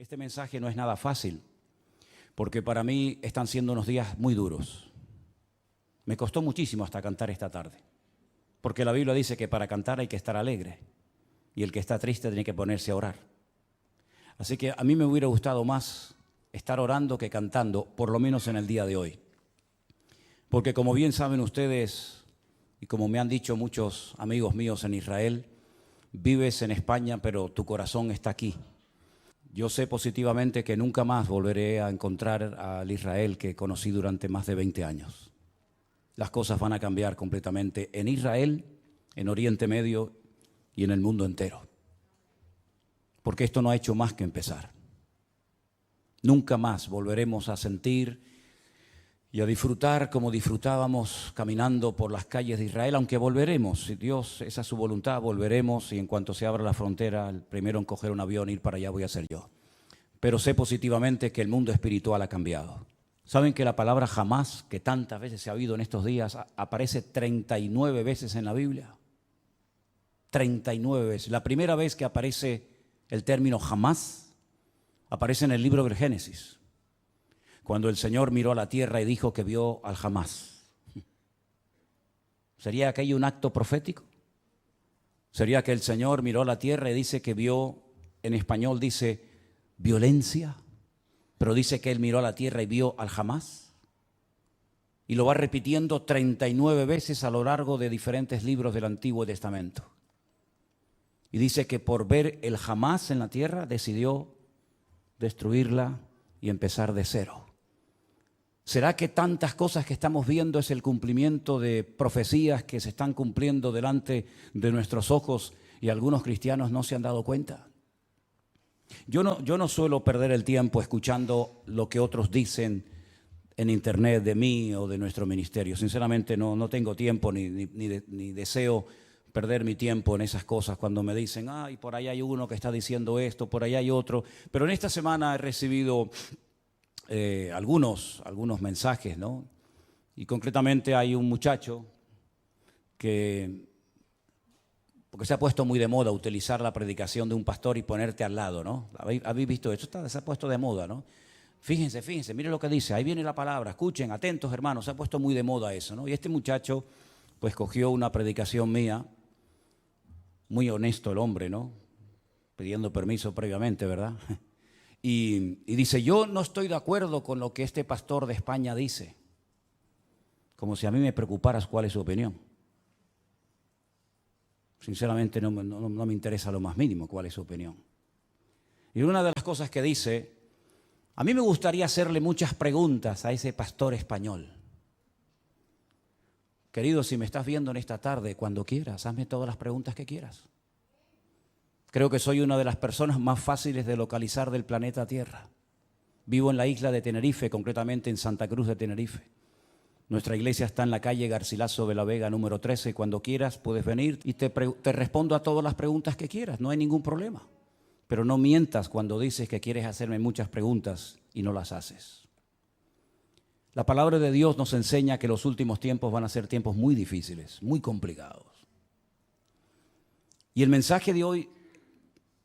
Este mensaje no es nada fácil, porque para mí están siendo unos días muy duros. Me costó muchísimo hasta cantar esta tarde, porque la Biblia dice que para cantar hay que estar alegre, y el que está triste tiene que ponerse a orar. Así que a mí me hubiera gustado más estar orando que cantando, por lo menos en el día de hoy. Porque como bien saben ustedes, y como me han dicho muchos amigos míos en Israel, vives en España, pero tu corazón está aquí. Yo sé positivamente que nunca más volveré a encontrar al Israel que conocí durante más de 20 años. Las cosas van a cambiar completamente en Israel, en Oriente Medio y en el mundo entero. Porque esto no ha hecho más que empezar. Nunca más volveremos a sentir y a disfrutar como disfrutábamos caminando por las calles de Israel, aunque volveremos, si Dios, esa es su voluntad, volveremos y en cuanto se abra la frontera, el primero en coger un avión e ir para allá voy a ser yo. Pero sé positivamente que el mundo espiritual ha cambiado. ¿Saben que la palabra jamás, que tantas veces se ha oído en estos días, aparece 39 veces en la Biblia? 39 veces. La primera vez que aparece el término jamás, aparece en el libro del Génesis, cuando el Señor miró a la tierra y dijo que vio al jamás. ¿Sería aquello un acto profético? ¿Sería que el Señor miró a la tierra y dice que vio, en español dice violencia, pero dice que Él miró a la tierra y vio al jamás? Y lo va repitiendo 39 veces a lo largo de diferentes libros del Antiguo Testamento. Y dice que por ver el jamás en la tierra decidió destruirla y empezar de cero. ¿Será que tantas cosas que estamos viendo es el cumplimiento de profecías que se están cumpliendo delante de nuestros ojos y algunos cristianos no se han dado cuenta? Yo no suelo perder el tiempo escuchando lo que otros dicen en internet de mí o de nuestro ministerio. Sinceramente no tengo tiempo ni deseo perder mi tiempo en esas cosas cuando me dicen, ay, por ahí hay uno que está diciendo esto, por ahí hay otro. Pero en esta semana he recibido algunos mensajes, ¿no? Y concretamente hay un muchacho que, porque se ha puesto muy de moda utilizar la predicación de un pastor y ponerte al lado, ¿no? ¿Habéis visto esto? Se ha puesto de moda, ¿no? Fíjense, miren lo que dice, ahí viene la palabra, escuchen, atentos hermanos, se ha puesto muy de moda eso, ¿no? Y este muchacho pues cogió una predicación mía, muy honesto el hombre, ¿no? Pidiendo permiso previamente, ¿verdad? Y dice, yo no estoy de acuerdo con lo que este pastor de España dice. Como si a mí me preocuparas cuál es su opinión. Sinceramente no me interesa lo más mínimo cuál es su opinión. Y una de las cosas que dice, a mí me gustaría hacerle muchas preguntas a ese pastor español. Querido, si me estás viendo en esta tarde, cuando quieras, hazme todas las preguntas que quieras. Creo que soy una de las personas más fáciles de localizar del planeta Tierra. Vivo en la isla de Tenerife, concretamente en Santa Cruz de Tenerife. Nuestra iglesia está en la calle Garcilaso de la Vega, número 13. Cuando quieras puedes venir y te respondo a todas las preguntas que quieras, no hay ningún problema. Pero no mientas cuando dices que quieres hacerme muchas preguntas y no las haces. La palabra de Dios nos enseña que los últimos tiempos van a ser tiempos muy difíciles, muy complicados. Y el mensaje de hoy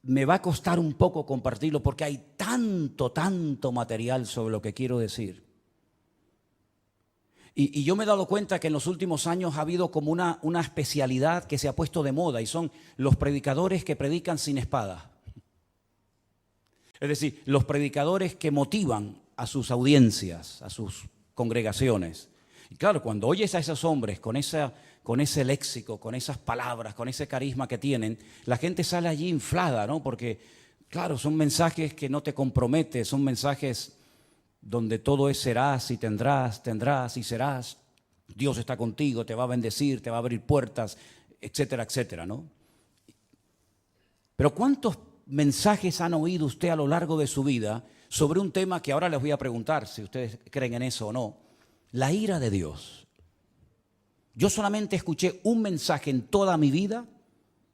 me va a costar un poco compartirlo porque hay tanto material sobre lo que quiero decir. Y yo me he dado cuenta que en los últimos años ha habido como una especialidad que se ha puesto de moda y son los predicadores que predican sin espada. Es decir, los predicadores que motivan a sus audiencias, a sus congregaciones. Y claro, cuando oyes a esos hombres con ese léxico, con esas palabras, con ese carisma que tienen, la gente sale allí inflada, ¿no? Porque, claro, son mensajes que no te comprometen, son mensajes donde todo es serás y tendrás y serás. Dios está contigo, te va a bendecir, te va a abrir puertas, etcétera, etcétera, ¿no? Pero ¿cuántos mensajes han oído usted a lo largo de su vida sobre un tema que ahora les voy a preguntar si ustedes creen en eso o no? La ira de Dios. Yo solamente escuché un mensaje en toda mi vida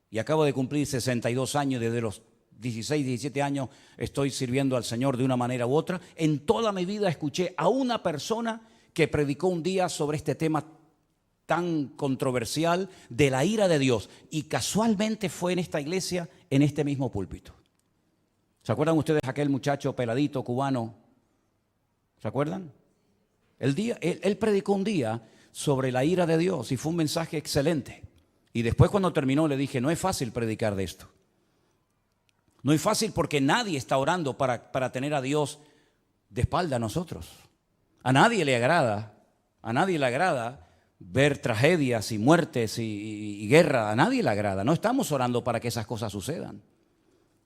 y acabo de cumplir 62 años, desde los 16, 17 años estoy sirviendo al Señor de una manera u otra. En toda mi vida escuché a una persona que predicó un día sobre este tema tan controversial de la ira de Dios y casualmente fue en esta iglesia, en este mismo púlpito. ¿Se acuerdan ustedes de aquel muchacho peladito cubano? ¿Se acuerdan? Él predicó un día sobre la ira de Dios y fue un mensaje excelente. Y después cuando terminó le dije, no es fácil predicar de esto. No es fácil porque nadie está orando para tener a Dios de espalda a nosotros. A nadie le agrada ver tragedias y muertes y guerra. A nadie le agrada. No estamos orando para que esas cosas sucedan.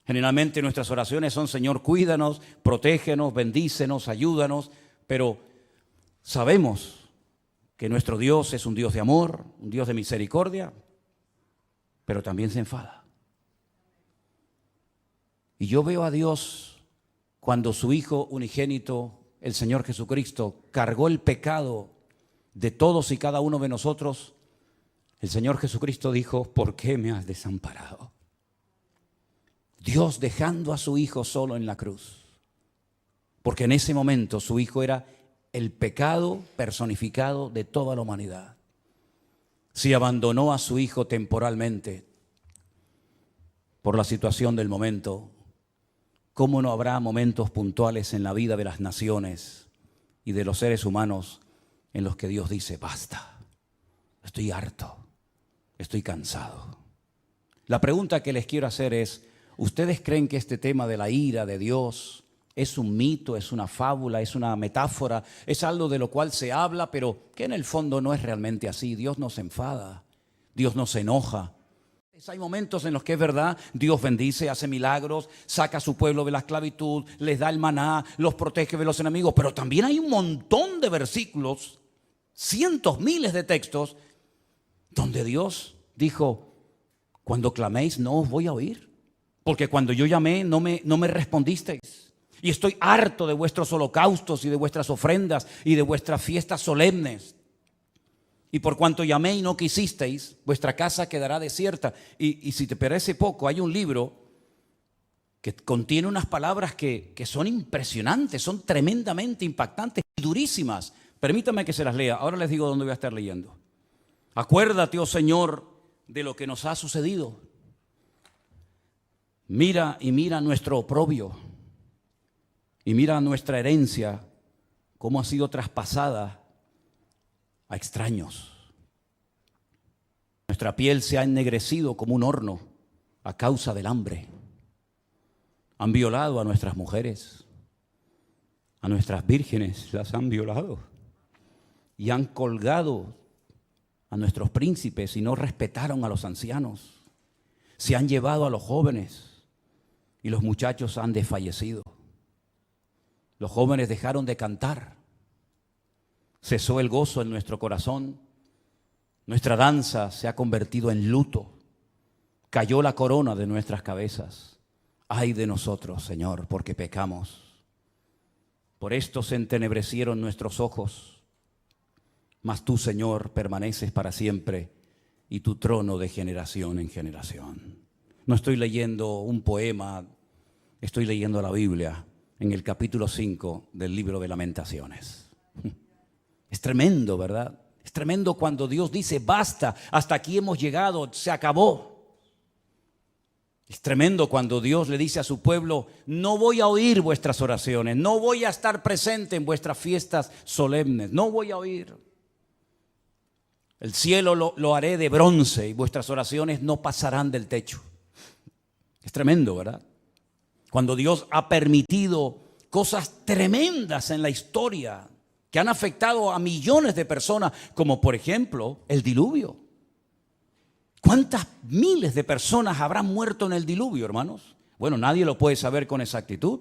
Generalmente nuestras oraciones son, Señor, cuídanos, protégenos, bendícenos, ayúdanos. Pero sabemos que nuestro Dios es un Dios de amor, un Dios de misericordia, pero también se enfada. Y yo veo a Dios cuando su Hijo unigénito, el Señor Jesucristo, cargó el pecado de todos y cada uno de nosotros. El Señor Jesucristo dijo, ¿por qué me has desamparado? Dios dejando a su Hijo solo en la cruz. Porque en ese momento su Hijo era el pecado personificado de toda la humanidad. Si abandonó a su Hijo temporalmente por la situación del momento, ¿cómo no habrá momentos puntuales en la vida de las naciones y de los seres humanos en los que Dios dice, basta, estoy harto, estoy cansado? La pregunta que les quiero hacer es, ¿ustedes creen que este tema de la ira de Dios es un mito, es una fábula, es una metáfora, es algo de lo cual se habla, pero que en el fondo no es realmente así? Dios no se enfada, Dios no se enoja. Hay momentos en los que es verdad, Dios bendice, hace milagros, saca a su pueblo de la esclavitud, les da el maná, los protege de los enemigos, pero también hay un montón de versículos, cientos, miles de textos, donde Dios dijo, cuando claméis no os voy a oír, porque cuando yo llamé no me respondisteis. Y estoy harto de vuestros holocaustos y de vuestras ofrendas y de vuestras fiestas solemnes. Y por cuanto llamé y no quisisteis, vuestra casa quedará desierta. Y si te parece poco, hay un libro que contiene unas palabras que son impresionantes, son tremendamente impactantes y durísimas. Permítame que se las lea. Ahora les digo dónde voy a estar leyendo. Acuérdate, oh Señor, de lo que nos ha sucedido. Mira nuestro oprobio. Y mira nuestra herencia, cómo ha sido traspasada a extraños. Nuestra piel se ha ennegrecido como un horno a causa del hambre. Han violado a nuestras mujeres, a nuestras vírgenes las han violado y han colgado a nuestros príncipes y no respetaron a los ancianos. Se han llevado a los jóvenes y los muchachos han desfallecido. Los jóvenes dejaron de cantar. Cesó el gozo en nuestro corazón. Nuestra danza se ha convertido en luto. Cayó la corona de nuestras cabezas. Ay de nosotros, Señor, porque pecamos. Por esto se entenebrecieron nuestros ojos. Mas tú, Señor, permaneces para siempre y tu trono de generación en generación. No estoy leyendo un poema, estoy leyendo la Biblia en el capítulo 5 del libro de Lamentaciones. Es tremendo, ¿verdad? Es tremendo cuando Dios dice, basta, hasta aquí hemos llegado, se acabó. Es tremendo cuando Dios le dice a su pueblo, no voy a oír vuestras oraciones, no voy a estar presente en vuestras fiestas solemnes, no voy a oír. El cielo lo haré de bronce y vuestras oraciones no pasarán del techo. Es tremendo, ¿verdad? Cuando Dios ha permitido cosas tremendas en la historia que han afectado a millones de personas, como por ejemplo el diluvio. ¿Cuántas miles de personas habrán muerto en el diluvio, hermanos? Bueno, nadie lo puede saber con exactitud,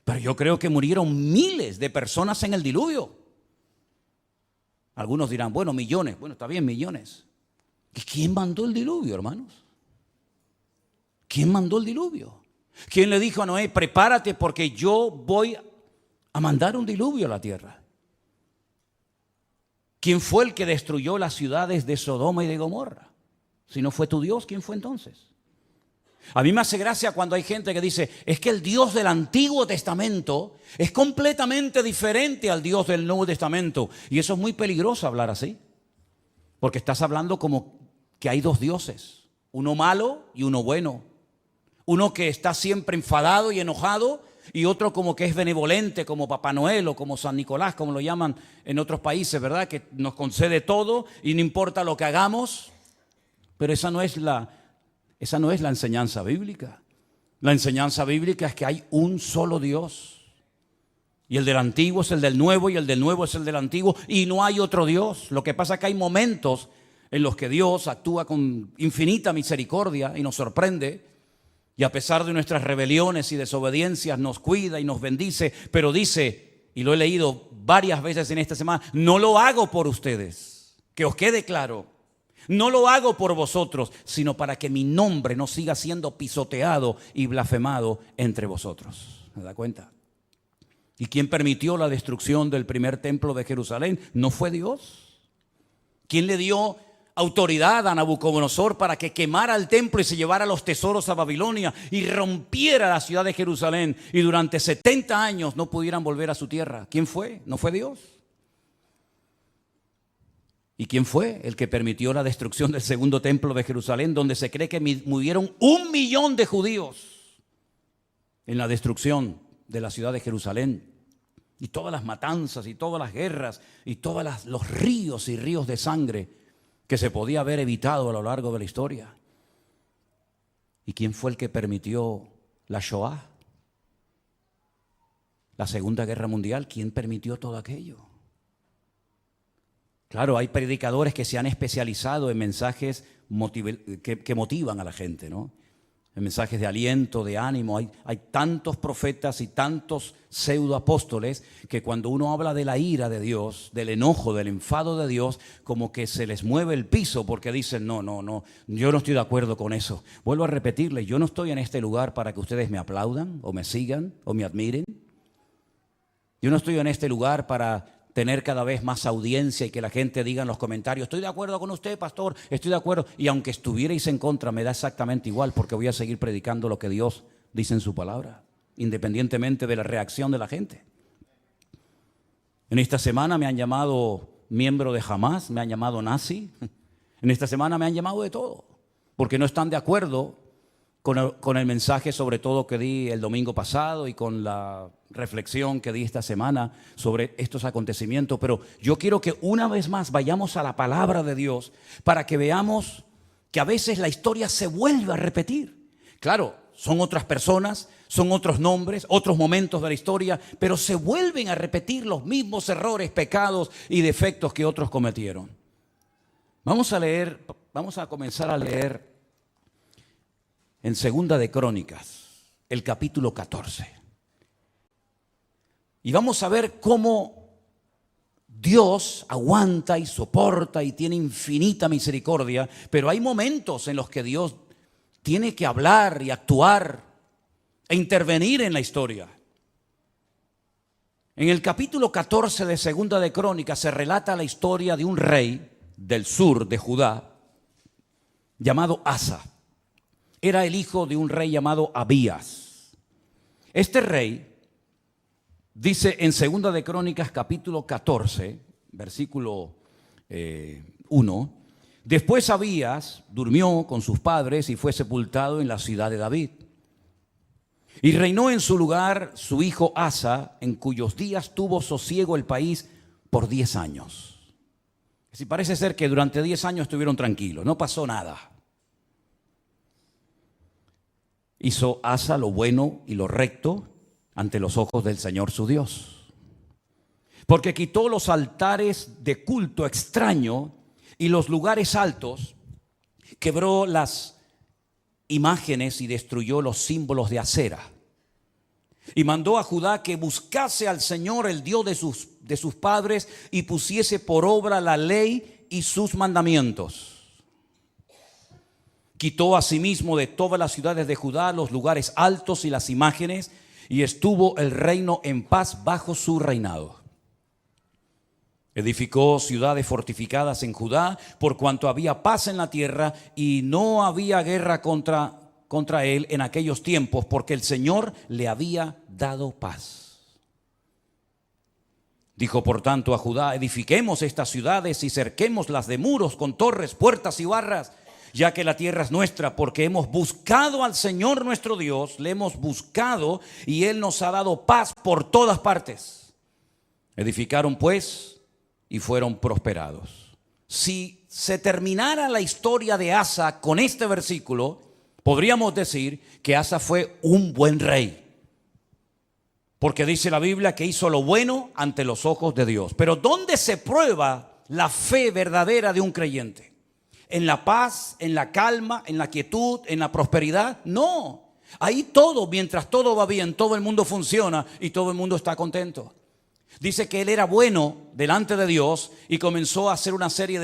pero yo creo que murieron miles de personas en el diluvio. Algunos dirán, bueno, millones. Bueno, está bien, millones. ¿Y quién mandó el diluvio, hermanos? ¿Quién mandó el diluvio? ¿Quién le dijo a Noé, prepárate porque yo voy a mandar un diluvio a la tierra? ¿Quién fue el que destruyó las ciudades de Sodoma y de Gomorra? Si no fue tu Dios, ¿quién fue entonces? A mí me hace gracia cuando hay gente que dice, es que el Dios del Antiguo Testamento es completamente diferente al Dios del Nuevo Testamento. Y eso es muy peligroso hablar así. Porque estás hablando como que hay dos dioses, uno malo y uno bueno. Uno que está siempre enfadado y enojado, y otro como que es benevolente, como Papá Noel o como San Nicolás, como lo llaman en otros países, ¿verdad? Que nos concede todo y no importa lo que hagamos. Pero esa no es la enseñanza bíblica. La enseñanza bíblica es que hay un solo Dios. Y el del antiguo es el del nuevo, y el del nuevo es el del antiguo, y no hay otro Dios. Lo que pasa es que hay momentos en los que Dios actúa con infinita misericordia y nos sorprende, y a pesar de nuestras rebeliones y desobediencias nos cuida y nos bendice, pero dice, y lo he leído varias veces en esta semana, no lo hago por ustedes, que os quede claro, no lo hago por vosotros, sino para que mi nombre no siga siendo pisoteado y blasfemado entre vosotros. ¿Se da cuenta? ¿Y quién permitió la destrucción del primer templo de Jerusalén? ¿No fue Dios? ¿Quién le dio autoridad a Nabucodonosor para que quemara el templo y se llevara los tesoros a Babilonia y rompiera la ciudad de Jerusalén y durante 70 años no pudieran volver a su tierra? ¿Quién fue? ¿No fue Dios? ¿Y quién fue el que permitió la destrucción del segundo templo de Jerusalén, donde se cree que murieron 1 millón de judíos en la destrucción de la ciudad de Jerusalén? Y todas las matanzas y todas las guerras y todos los ríos y ríos de sangre que se podía haber evitado a lo largo de la historia. ¿Y quién fue el que permitió la Shoah? La Segunda Guerra Mundial. ¿Quién permitió todo aquello? Claro, hay predicadores que se han especializado en mensajes que motivan a la gente, ¿no? En mensajes de aliento, de ánimo. Hay tantos profetas y tantos pseudoapóstoles que cuando uno habla de la ira de Dios, del enojo, del enfado de Dios, como que se les mueve el piso porque dicen, no, yo no estoy de acuerdo con eso. Vuelvo a repetirles, yo no estoy en este lugar para que ustedes me aplaudan o me sigan o me admiren. Yo no estoy en este lugar para tener cada vez más audiencia y que la gente diga en los comentarios, estoy de acuerdo con usted, pastor, estoy de acuerdo. Y aunque estuvierais en contra, me da exactamente igual, porque voy a seguir predicando lo que Dios dice en su palabra, independientemente de la reacción de la gente. En esta semana me han llamado miembro de Hamas, me han llamado nazi. En esta semana me han llamado de todo, porque no están de acuerdo con el mensaje, sobre todo que di el domingo pasado y con la reflexión que di esta semana sobre estos acontecimientos. Pero yo quiero que una vez más vayamos a la palabra de Dios para que veamos que a veces la historia se vuelve a repetir. Claro, son otras personas, son otros nombres, otros momentos de la historia, pero se vuelven a repetir los mismos errores, pecados y defectos que otros cometieron. Vamos a comenzar a leer en Segunda de Crónicas, el capítulo 14. Y vamos a ver cómo Dios aguanta y soporta y tiene infinita misericordia, pero hay momentos en los que Dios tiene que hablar y actuar e intervenir en la historia. En el capítulo 14 de Segunda de Crónicas se relata la historia de un rey del sur de Judá llamado Asa. Era el hijo de un rey llamado Abías. Este rey, dice en Segunda de Crónicas capítulo 14, versículo 1, después Abías durmió con sus padres y fue sepultado en la ciudad de David. Y reinó en su lugar su hijo Asa, en cuyos días tuvo sosiego el país por 10 años. Si parece ser que durante 10 años estuvieron tranquilos, no pasó nada. Hizo Asa lo bueno y lo recto ante los ojos del Señor su Dios, porque quitó los altares de culto extraño y los lugares altos, quebró las imágenes y destruyó los símbolos de Acera, y mandó a Judá que buscase al Señor, el Dios de sus padres, y pusiese por obra la ley y sus mandamientos. Quitó asimismo de todas las ciudades de Judá los lugares altos y las imágenes, y estuvo el reino en paz bajo su reinado. Edificó ciudades fortificadas en Judá, por cuanto había paz en la tierra y no había guerra contra él en aquellos tiempos, porque el Señor le había dado paz. Dijo por tanto a Judá, edifiquemos estas ciudades y cerquémoslas de muros con torres, puertas y barras, ya que la tierra es nuestra, porque hemos buscado al Señor nuestro Dios, le hemos buscado y Él nos ha dado paz por todas partes. Edificaron pues y fueron prosperados. Si se terminara la historia de Asa con este versículo, podríamos decir que Asa fue un buen rey. Porque dice la Biblia que hizo lo bueno ante los ojos de Dios. Pero ¿dónde se prueba la fe verdadera de un creyente? ¿En la paz, en la calma, en la quietud, en la prosperidad? No. Ahí todo, mientras todo va bien, todo el mundo funciona y todo el mundo está contento. Dice que él era bueno delante de Dios y comenzó a hacer una serie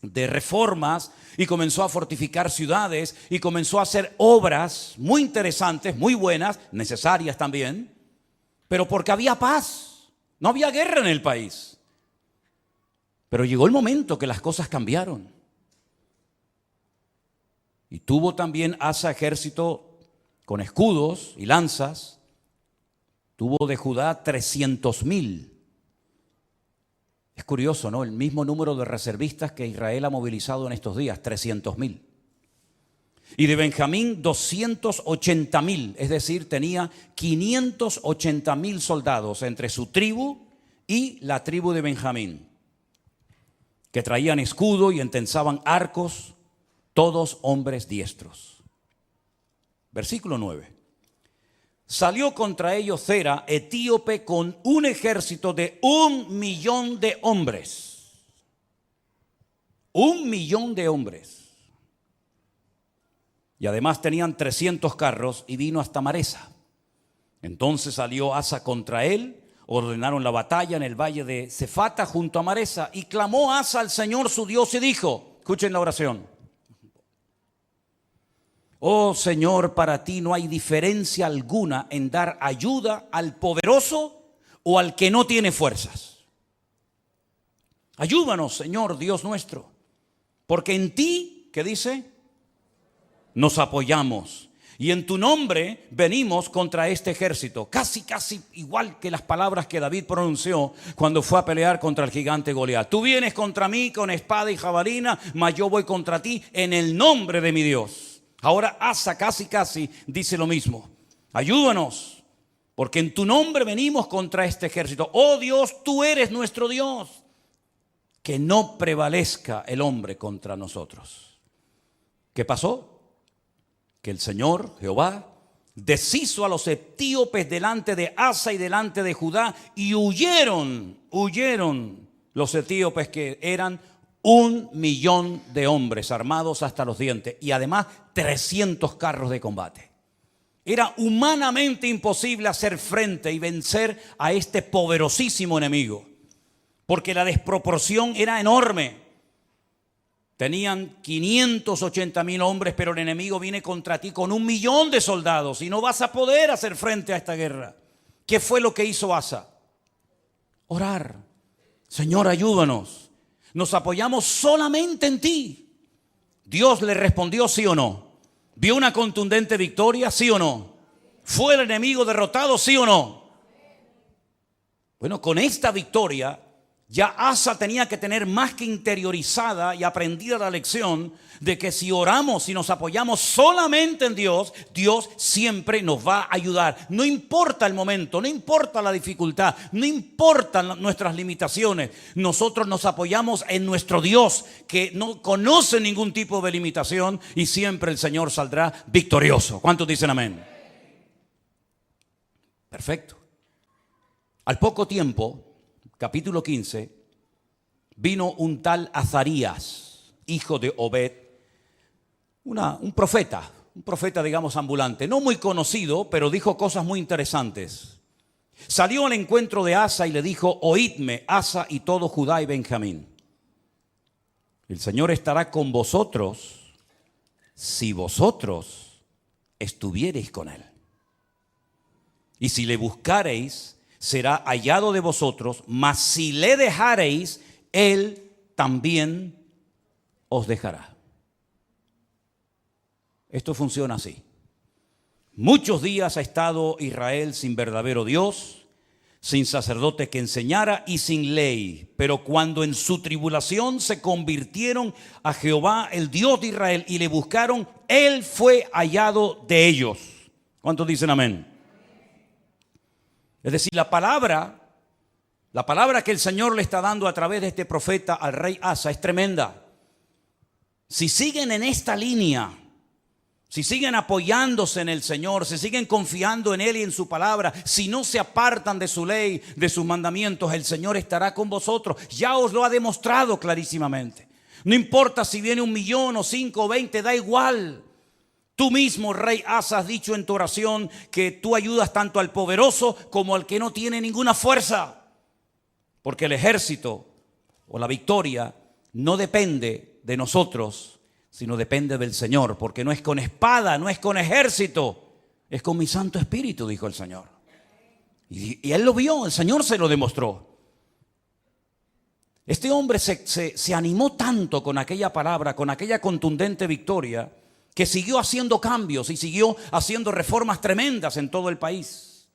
de reformas y comenzó a fortificar ciudades y comenzó a hacer obras muy interesantes, muy buenas, necesarias también, pero porque había paz, no había guerra en el país. Pero llegó el momento que las cosas cambiaron. Y tuvo también Asa ejército con escudos y lanzas. Tuvo de Judá 300,000. Es curioso, ¿no? El mismo número de reservistas que Israel ha movilizado en estos días, 300,000. Y de Benjamín 280,000, es decir, tenía 580,000 soldados entre su tribu y la tribu de Benjamín, que traían escudo y entensaban arcos, todos hombres diestros. Versículo 9. Salió contra ellos Zera, etíope, con un ejército de 1,000,000 de hombres. 1,000,000 de hombres. Y además tenían 300 carros y vino hasta Maresa. Entonces salió Asa contra él, ordenaron la batalla en el valle de Cefata junto a Maresa, y clamó Asa al Señor su Dios y dijo, escuchen la oración: oh Señor, para ti no hay diferencia alguna en dar ayuda al poderoso o al que no tiene fuerzas. Ayúdanos, Señor Dios nuestro, porque en ti, ¿qué dice?, nos apoyamos, y en tu nombre venimos contra este ejército. Casi igual que las palabras que David pronunció cuando fue a pelear contra el gigante Goliat. Tú vienes contra mí con espada y jabalina, mas yo voy contra ti en el nombre de mi Dios. Ahora Asa casi dice lo mismo. Ayúdanos, porque en tu nombre venimos contra este ejército. Oh Dios, tú eres nuestro Dios. Que no prevalezca el hombre contra nosotros. ¿Qué pasó? Que el Señor, Jehová, deshizo a los etíopes delante de Asa y delante de Judá, y huyeron los etíopes, que eran 1,000,000 de hombres armados hasta los dientes, y además 300 carros de combate. Era humanamente imposible hacer frente y vencer a este poderosísimo enemigo, porque la desproporción era enorme. Tenían 580,000 hombres, pero el enemigo viene contra ti con 1,000,000 de soldados y no vas a poder hacer frente a esta guerra. ¿Qué fue lo que hizo Asa? Orar. Señor, ayúdanos. Nos apoyamos solamente en ti. Dios le respondió sí o no. ¿Vio una contundente victoria? Sí o no. ¿Fue el enemigo derrotado? Sí o no. Bueno, con esta victoria ya Asa tenía que tener más que interiorizada y aprendida la lección de que si oramos y nos apoyamos solamente en Dios, Dios siempre nos va a ayudar. No importa el momento, no importa la dificultad, no importan nuestras limitaciones. Nosotros nos apoyamos en nuestro Dios, que no conoce ningún tipo de limitación, y siempre el Señor saldrá victorioso. ¿Cuántos dicen amén? Perfecto. Al poco tiempo, capítulo 15, vino un tal Azarías, hijo de Obed, un profeta digamos ambulante, no muy conocido, pero dijo cosas muy interesantes. Salió al encuentro de Asa y le dijo: oídme, Asa y todo Judá y Benjamín. El Señor estará con vosotros si vosotros estuviereis con él. Y si le buscareis, será hallado de vosotros, mas si le dejareis, él también os dejará. Esto funciona así. Muchos días ha estado Israel sin verdadero Dios, sin sacerdote que enseñara y sin ley. Pero cuando en su tribulación se convirtieron a Jehová, el Dios de Israel, y le buscaron, Él fue hallado de ellos. ¿Cuántos dicen amén? Es decir, la palabra que el Señor le está dando a través de este profeta al rey Asa es tremenda. Si siguen en esta línea, si siguen apoyándose en el Señor, si siguen confiando en Él y en su palabra, si no se apartan de su ley, de sus mandamientos, el Señor estará con vosotros. Ya os lo ha demostrado clarísimamente. No importa si viene 1,000,000 o 5 o 20, da igual. Tú mismo, rey Asa, has dicho en tu oración que tú ayudas tanto al poderoso como al que no tiene ninguna fuerza. Porque el ejército o la victoria no depende de nosotros, sino depende del Señor, porque no es con espada, no es con ejército, es con mi Santo Espíritu, dijo el Señor. Y él lo vio, el Señor se lo demostró. Este hombre se animó tanto con aquella palabra, con aquella contundente victoria, que siguió haciendo cambios y siguió haciendo reformas tremendas en todo el país.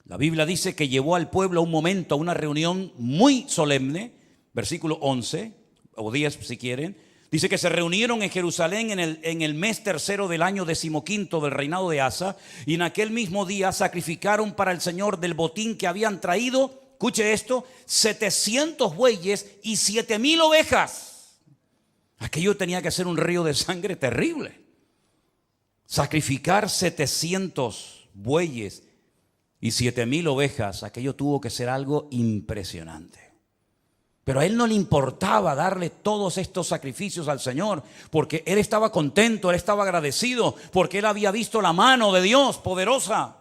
La Biblia dice que llevó al pueblo a un momento, a una reunión muy solemne, versículo 11 o 10 si quieren. Dice que se reunieron en Jerusalén en el mes tercero del año 15º del reinado de Asa, y en aquel mismo día sacrificaron para el Señor del botín que habían traído, escuche esto, 700 bueyes y 7,000 ovejas. Aquello tenía que ser un río de sangre terrible. Sacrificar 700 bueyes y 7,000 ovejas, aquello tuvo que ser algo impresionante. Pero a él no le importaba darle todos estos sacrificios al Señor, porque él estaba contento, él estaba agradecido, porque él había visto la mano de Dios poderosa.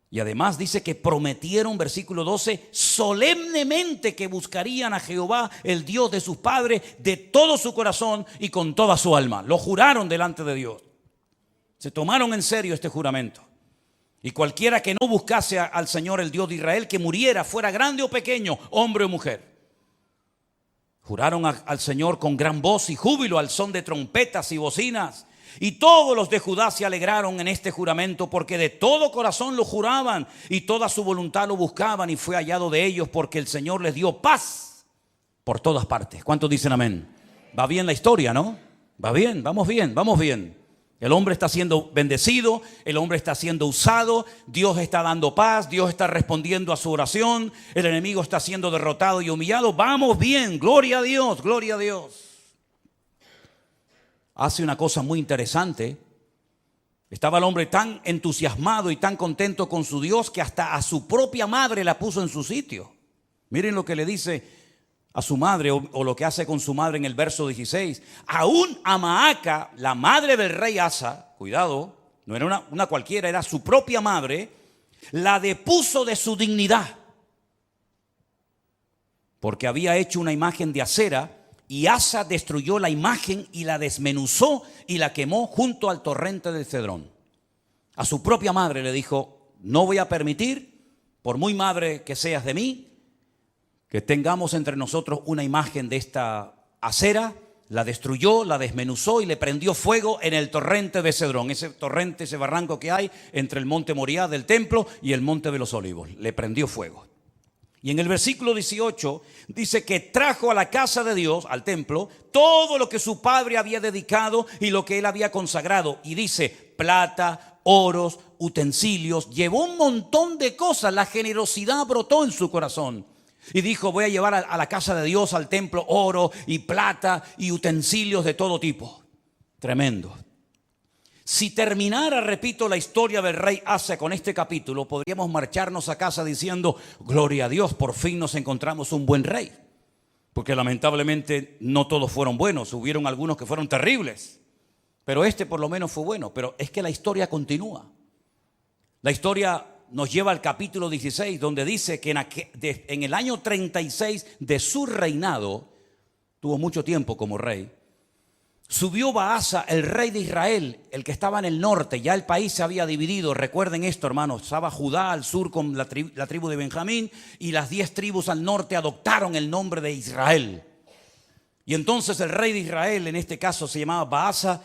Y además dice que prometieron, versículo 12, solemnemente que buscarían a Jehová, el Dios de sus padres, de todo su corazón y con toda su alma. Lo juraron delante de Dios. Se tomaron en serio este juramento. Y cualquiera que no buscase al Señor, el Dios de Israel, que muriera, fuera grande o pequeño, hombre o mujer. Juraron al Señor con gran voz y júbilo, al son de trompetas y bocinas. Y todos los de Judá se alegraron en este juramento, porque de todo corazón lo juraban y toda su voluntad lo buscaban, y fue hallado de ellos, porque el Señor les dio paz por todas partes. ¿Cuántos dicen amén? Va bien la historia, ¿no? Va bien, vamos bien, vamos bien. El hombre está siendo bendecido, el hombre está siendo usado, Dios está dando paz, Dios está respondiendo a su oración, el enemigo está siendo derrotado y humillado. Vamos bien, gloria a Dios, gloria a Dios. Hace una cosa muy interesante. Estaba el hombre tan entusiasmado y tan contento con su Dios que hasta a su propia madre la puso en su sitio. Miren lo que le dice a su madre, o lo que hace con su madre en el verso 16. Aún a Maaca, la madre del rey Asa, cuidado, no era una cualquiera, era su propia madre, la depuso de su dignidad, porque había hecho una imagen de acera, y Asa destruyó la imagen y la desmenuzó y la quemó junto al torrente del Cedrón. A su propia madre le dijo: no voy a permitir, por muy madre que seas de mí, que tengamos entre nosotros una imagen de esta acera. La destruyó, la desmenuzó y le prendió fuego en el torrente de Cedrón. Ese torrente, ese barranco que hay entre el monte Moriah del templo y el monte de los olivos. Le prendió fuego. Y en el versículo 18 dice que trajo a la casa de Dios, al templo, todo lo que su padre había dedicado y lo que él había consagrado. Y dice: plata, oros, utensilios. Llevó un montón de cosas. La generosidad brotó en su corazón. Y dijo: voy a llevar a la casa de Dios, al templo, oro y plata y utensilios de todo tipo. Tremendo. Si terminara, repito, la historia del rey Asa con este capítulo, podríamos marcharnos a casa diciendo: gloria a Dios, por fin nos encontramos un buen rey. Porque lamentablemente no todos fueron buenos, hubieron algunos que fueron terribles. Pero este por lo menos fue bueno. Pero es que la historia continúa. La historia nos lleva al capítulo 16, donde dice que en el año 36 de su reinado, tuvo mucho tiempo como rey, subió Baasa, el rey de Israel, el que estaba en el norte. Ya el país se había dividido. Recuerden esto, hermanos. Estaba Judá al sur con la tribu de Benjamín, y las 10 tribus al norte adoptaron el nombre de Israel. Y entonces el rey de Israel, en este caso se llamaba Baasa,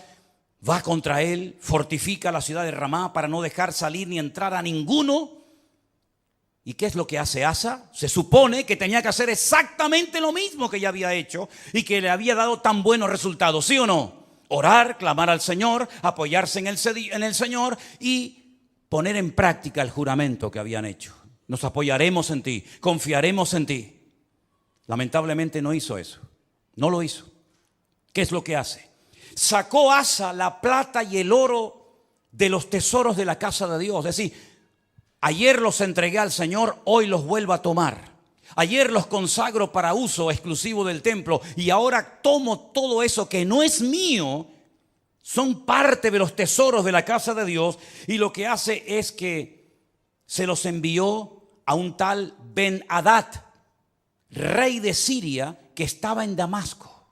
va contra él, fortifica la ciudad de Ramá para no dejar salir ni entrar a ninguno ¿Y qué es lo que hace Asa? Se supone que tenía que hacer exactamente lo mismo que ya había hecho y que le había dado tan buenos resultados, ¿sí o no? Orar, clamar al Señor, apoyarse en el Señor y poner en práctica el juramento que habían hecho. Nos apoyaremos en ti, confiaremos en ti. Lamentablemente no hizo eso, no lo hizo. ¿Qué es lo que hace? Sacó Asa la plata y el oro de los tesoros de la casa de Dios. Es decir, ayer los entregué al Señor, hoy los vuelvo a tomar. Ayer los consagro para uso exclusivo del templo y ahora tomo todo eso que no es mío, son parte de los tesoros de la casa de Dios, y lo que hace es que se los envió a un tal Ben-Hadad, rey de Siria, que estaba en Damasco.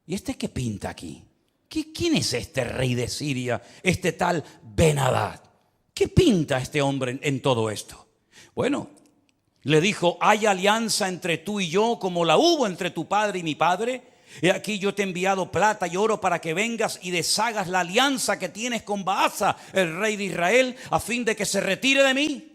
¿Y este qué pinta aquí? ¿Quién es este rey de Siria, este tal Ben-Hadad? ¿Qué pinta este hombre en todo esto? Bueno, le dijo, hay alianza entre tú y yo como la hubo entre tu padre y mi padre. Y aquí yo te he enviado plata y oro para que vengas y deshagas la alianza que tienes con Baasa, el rey de Israel, a fin de que se retire de mí.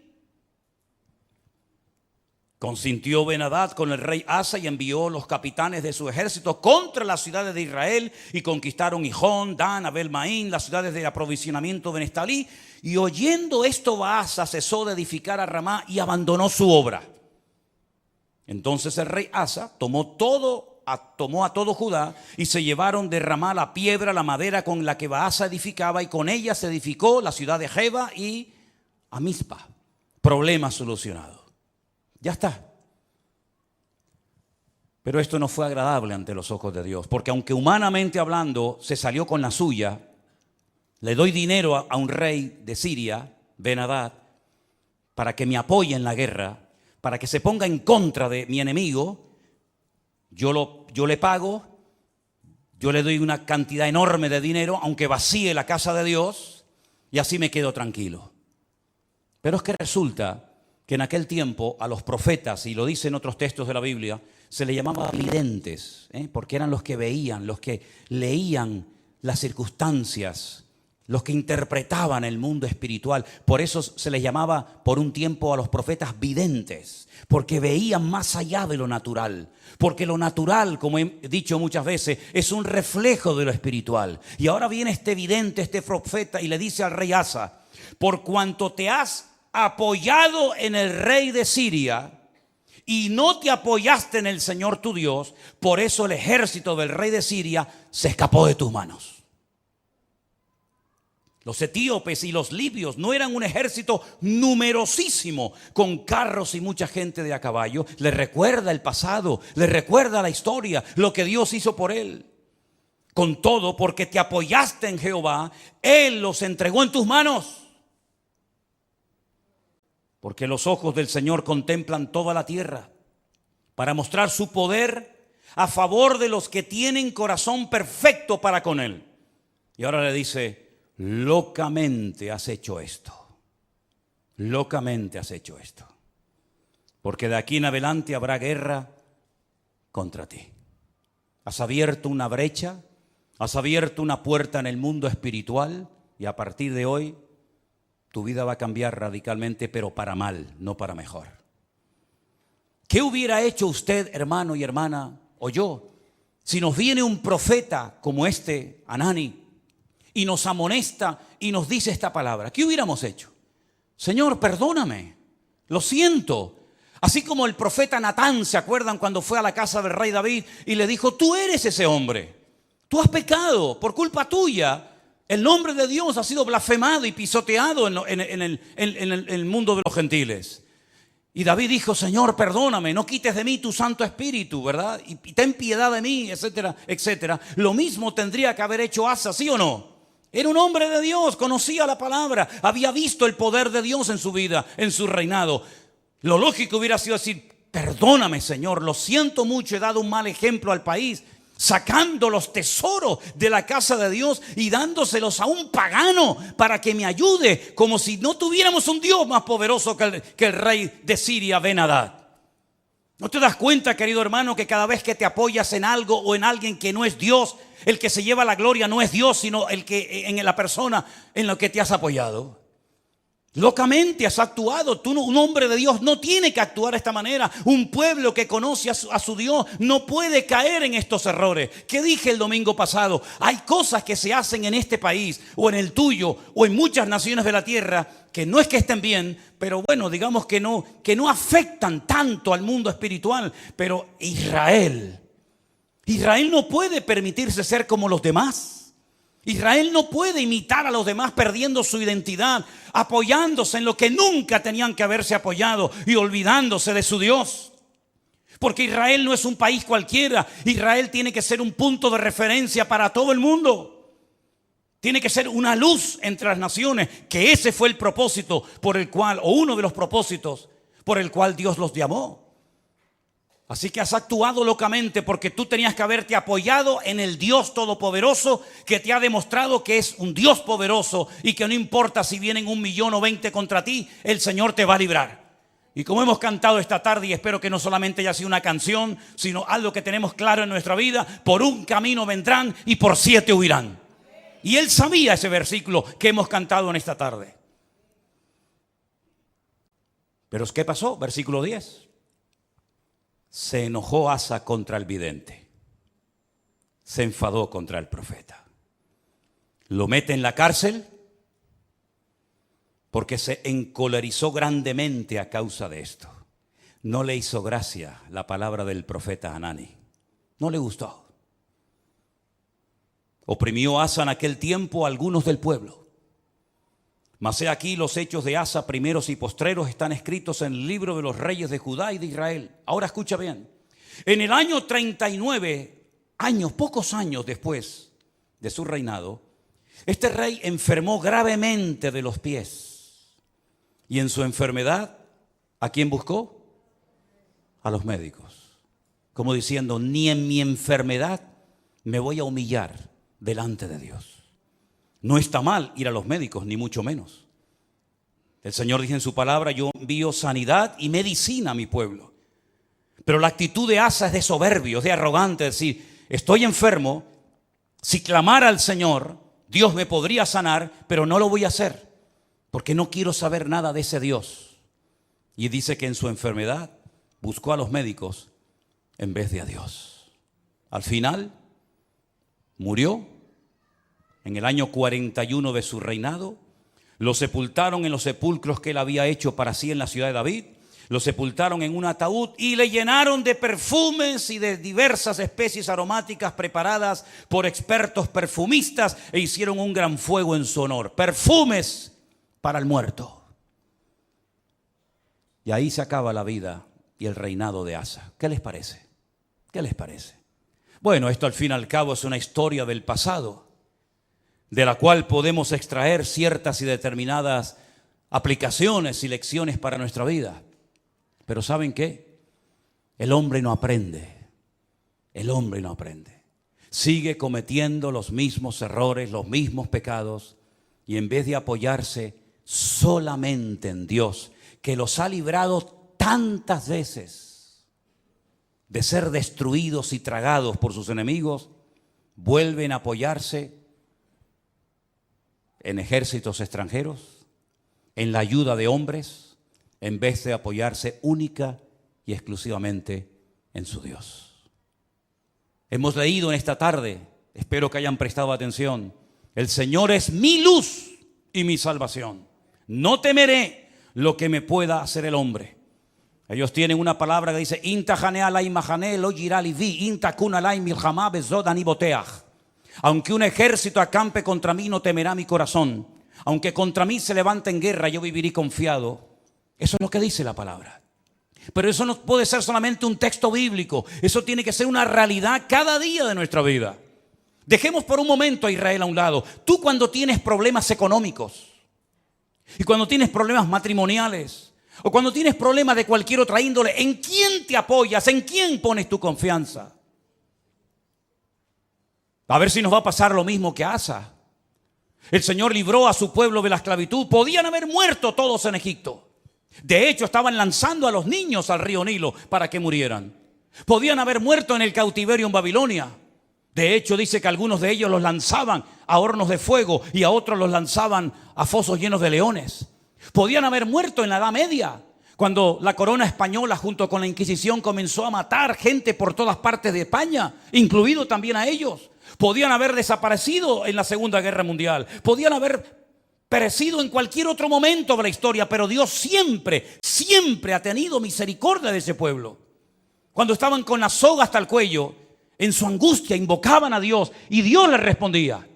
Consintió Ben-Hadad con el rey Asa y envió los capitanes de su ejército contra las ciudades de Israel y conquistaron Gijón, Dan, Abel-Maín, las ciudades de aprovisionamiento de Neftalí. Y oyendo esto, Baasa cesó de edificar a Ramá y abandonó su obra. Entonces el rey Asa tomó a todo Judá y se llevaron de Ramá la piedra, la madera con la que Baasa edificaba, y con ella se edificó la ciudad de Jeba y a Mizpa. Problema solucionado. Ya está. Pero esto no fue agradable ante los ojos de Dios, porque aunque humanamente hablando se salió con la suya, le doy dinero a un rey de Siria, Ben-Hadad, para que me apoye en la guerra, para que se ponga en contra de mi enemigo. Yo le pago, yo le doy una cantidad enorme de dinero, aunque vacíe la casa de Dios, y así me quedo tranquilo. Pero es que resulta que en aquel tiempo a los profetas, y lo dicen otros textos de la Biblia, se les llamaba videntes, porque eran los que veían, los que leían las circunstancias, los que interpretaban el mundo espiritual. Por eso se les llamaba por un tiempo a los profetas videntes, porque veían más allá de lo natural. Porque lo natural, como he dicho muchas veces, es un reflejo de lo espiritual. Y ahora viene este vidente, este profeta, y le dice al rey Asa, por cuanto te has apoyado en el rey de Siria y no te apoyaste en el Señor tu Dios, por eso el ejército del rey de Siria se escapó de tus manos. Los etíopes y los libios no eran un ejército numerosísimo con carros y mucha gente de a caballo. Le recuerda el pasado, le recuerda la historia, lo que Dios hizo por él. Con todo, porque te apoyaste en Jehová, Él los entregó en tus manos. Porque los ojos del Señor contemplan toda la tierra para mostrar su poder a favor de los que tienen corazón perfecto para con Él. Y ahora le dice, locamente has hecho esto. Locamente has hecho esto. Porque de aquí en adelante habrá guerra contra ti. Has abierto una brecha, has abierto una puerta en el mundo espiritual y a partir de hoy tu vida va a cambiar radicalmente, pero para mal, no para mejor. ¿Qué hubiera hecho usted, hermano y hermana, o yo, si nos viene un profeta como este, Hanani, y nos amonesta y nos dice esta palabra? ¿Qué hubiéramos hecho? Señor, perdóname, lo siento. Así como el profeta Natán, ¿se acuerdan cuando fue a la casa del rey David y le dijo, tú eres ese hombre, tú has pecado por culpa tuya? El nombre de Dios ha sido blasfemado y pisoteado en el mundo de los gentiles. Y David dijo, Señor, perdóname, no quites de mí tu Santo Espíritu, ¿verdad? Y ten piedad de mí, etcétera, etcétera. Lo mismo tendría que haber hecho Asa, ¿sí o no? Era un hombre de Dios, conocía la palabra, había visto el poder de Dios en su vida, en su reinado. Lo lógico hubiera sido decir, perdóname, Señor, lo siento mucho, he dado un mal ejemplo al país, sacando los tesoros de la casa de Dios y dándoselos a un pagano para que me ayude, como si no tuviéramos un Dios más poderoso que el rey de Siria, Ben-Hadad. ¿No te das cuenta, querido hermano, que cada vez que te apoyas en algo o en alguien que no es Dios, el que se lleva la gloria no es Dios, sino el que en la persona en la que te has apoyado? Locamente has actuado. Tú, un hombre de Dios, no tiene que actuar de esta manera. Un pueblo que conoce a su Dios no puede caer en estos errores. ¿Qué dije el domingo pasado? Hay cosas que se hacen en este país o en el tuyo o en muchas naciones de la tierra que no es que estén bien, pero bueno, digamos que no afectan tanto al mundo espiritual. Pero Israel no puede permitirse ser como los demás. Israel no puede imitar a los demás perdiendo su identidad, apoyándose en lo que nunca tenían que haberse apoyado y olvidándose de su Dios. Porque Israel no es un país cualquiera. Israel tiene que ser un punto de referencia para todo el mundo. Tiene que ser una luz entre las naciones, que ese fue el propósito por el cual, o uno de los propósitos por el cual Dios los llamó. Así que has actuado locamente porque tú tenías que haberte apoyado en el Dios Todopoderoso que te ha demostrado que es un Dios poderoso y que no importa si vienen 1 millón o 20 contra ti, el Señor te va a librar. Y como hemos cantado esta tarde, y espero que no solamente haya sido una canción, sino algo que tenemos claro en nuestra vida: por un camino vendrán y por 7 huirán. Y él sabía ese versículo que hemos cantado en esta tarde. Pero ¿qué pasó? Versículo 10. Se enojó Asa contra el vidente. Se enfadó contra el profeta. Lo mete en la cárcel porque se encolerizó grandemente a causa de esto. No le hizo gracia la palabra del profeta Hanani. No le gustó. Oprimió Asa en aquel tiempo a algunos del pueblo. Mas he aquí los hechos de Asa, primeros y postreros, están escritos en el libro de los reyes de Judá y de Israel. Ahora escucha bien. En el año 39, pocos años después de su reinado, este rey enfermó gravemente de los pies. Y en su enfermedad, ¿a quién buscó? A los médicos. Como diciendo, ni en mi enfermedad me voy a humillar delante de Dios. No está mal ir a los médicos, ni mucho menos. El Señor dice en su palabra: yo envío sanidad y medicina a mi pueblo. Pero la actitud de Asa es de soberbio, es de arrogante, es decir, estoy enfermo, si clamara al Señor, Dios me podría sanar, pero no lo voy a hacer, porque no quiero saber nada de ese Dios. Y dice que en su enfermedad buscó a los médicos en vez de a Dios. Al final, murió. En el año 41 de su reinado, lo sepultaron en los sepulcros que él había hecho para sí en la ciudad de David. Lo sepultaron en un ataúd y le llenaron de perfumes y de diversas especies aromáticas preparadas por expertos perfumistas e hicieron un gran fuego en su honor. Perfumes para el muerto. Y ahí se acaba la vida y el reinado de Asa. ¿Qué les parece? ¿Qué les parece? Bueno, esto al fin y al cabo es una historia del pasado, de la cual podemos extraer ciertas y determinadas aplicaciones y lecciones para nuestra vida. Pero ¿saben qué? El hombre no aprende. El hombre no aprende. Sigue cometiendo los mismos errores, los mismos pecados, y en vez de apoyarse solamente en Dios, que los ha librado tantas veces de ser destruidos y tragados por sus enemigos, vuelven a apoyarse en ejércitos extranjeros, en la ayuda de hombres, en vez de apoyarse única y exclusivamente en su Dios. Hemos leído en esta tarde, espero que hayan prestado atención: el Señor es mi luz y mi salvación. No temeré lo que me pueda hacer el hombre. Ellos tienen una palabra que dice: aunque un ejército acampe contra mí, no temerá mi corazón. Aunque contra mí se levante en guerra, yo viviré confiado. Eso es lo que dice la palabra. Pero eso no puede ser solamente un texto bíblico. Eso tiene que ser una realidad cada día de nuestra vida. Dejemos por un momento a Israel a un lado. Tú, cuando tienes problemas económicos, y cuando tienes problemas matrimoniales, o cuando tienes problemas de cualquier otra índole, ¿en quién te apoyas? ¿En quién pones tu confianza? A ver si nos va a pasar lo mismo que a Asa. El Señor libró a su pueblo de la esclavitud. Podían haber muerto todos en Egipto. De hecho, estaban lanzando a los niños al río Nilo para que murieran. Podían haber muerto en el cautiverio en Babilonia. De hecho, dice que algunos de ellos los lanzaban a hornos de fuego y a otros los lanzaban a fosos llenos de leones. Podían haber muerto en la Edad Media, cuando la corona española junto con la Inquisición comenzó a matar gente por todas partes de España, incluido también a ellos. Podían haber desaparecido en la Segunda Guerra Mundial. Podían haber perecido en cualquier otro momento de la historia, pero Dios siempre, siempre ha tenido misericordia de ese pueblo. Cuando estaban con la soga hasta el cuello, en su angustia invocaban a Dios y Dios les respondía.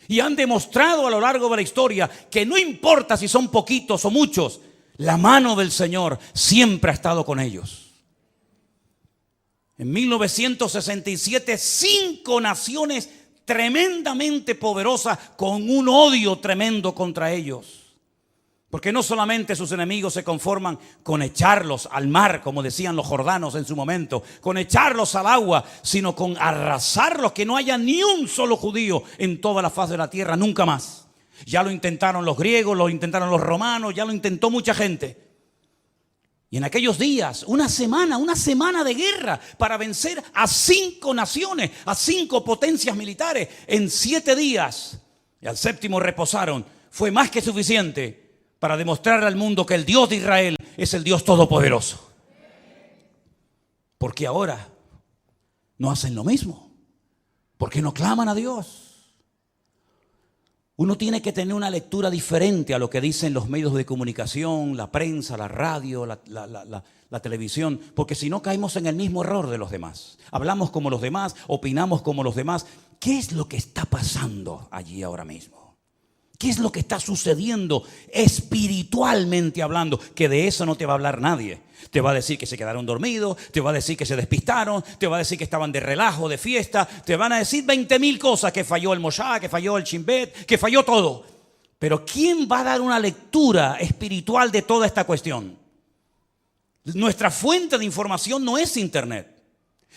Y han demostrado a lo largo de la historia que no importa si son poquitos o muchos, la mano del Señor siempre ha estado con ellos. En 1967, 5 naciones tremendamente poderosas con un odio tremendo contra ellos. Porque no solamente sus enemigos se conforman con echarlos al mar, como decían los jordanos en su momento, con echarlos al agua, sino con arrasarlos, que no haya ni un solo judío en toda la faz de la tierra, nunca más. Ya lo intentaron los griegos, lo intentaron los romanos, ya lo intentó mucha gente. Y en aquellos días, una semana de guerra para vencer a 5 naciones, a 5 potencias militares en 7 días. Y al 7º reposaron. Fue más que suficiente para demostrar al mundo que el Dios de Israel es el Dios todopoderoso. Porque ahora no hacen lo mismo. Porque no claman a Dios. Uno tiene que tener una lectura diferente a lo que dicen los medios de comunicación, la prensa, la radio, la televisión, porque si no caemos en el mismo error de los demás. Hablamos como los demás, opinamos como los demás. ¿Qué es lo que está pasando allí ahora mismo? ¿Qué es lo que está sucediendo espiritualmente hablando? Que de eso no te va a hablar nadie. Te va a decir que se quedaron dormidos, te va a decir que se despistaron, te va a decir que estaban de relajo, de fiesta, te van a decir 20.000 cosas, que falló el Moshá, que falló el Chimbet, que falló todo. Pero ¿quién va a dar una lectura espiritual de toda esta cuestión? Nuestra fuente de información no es Internet.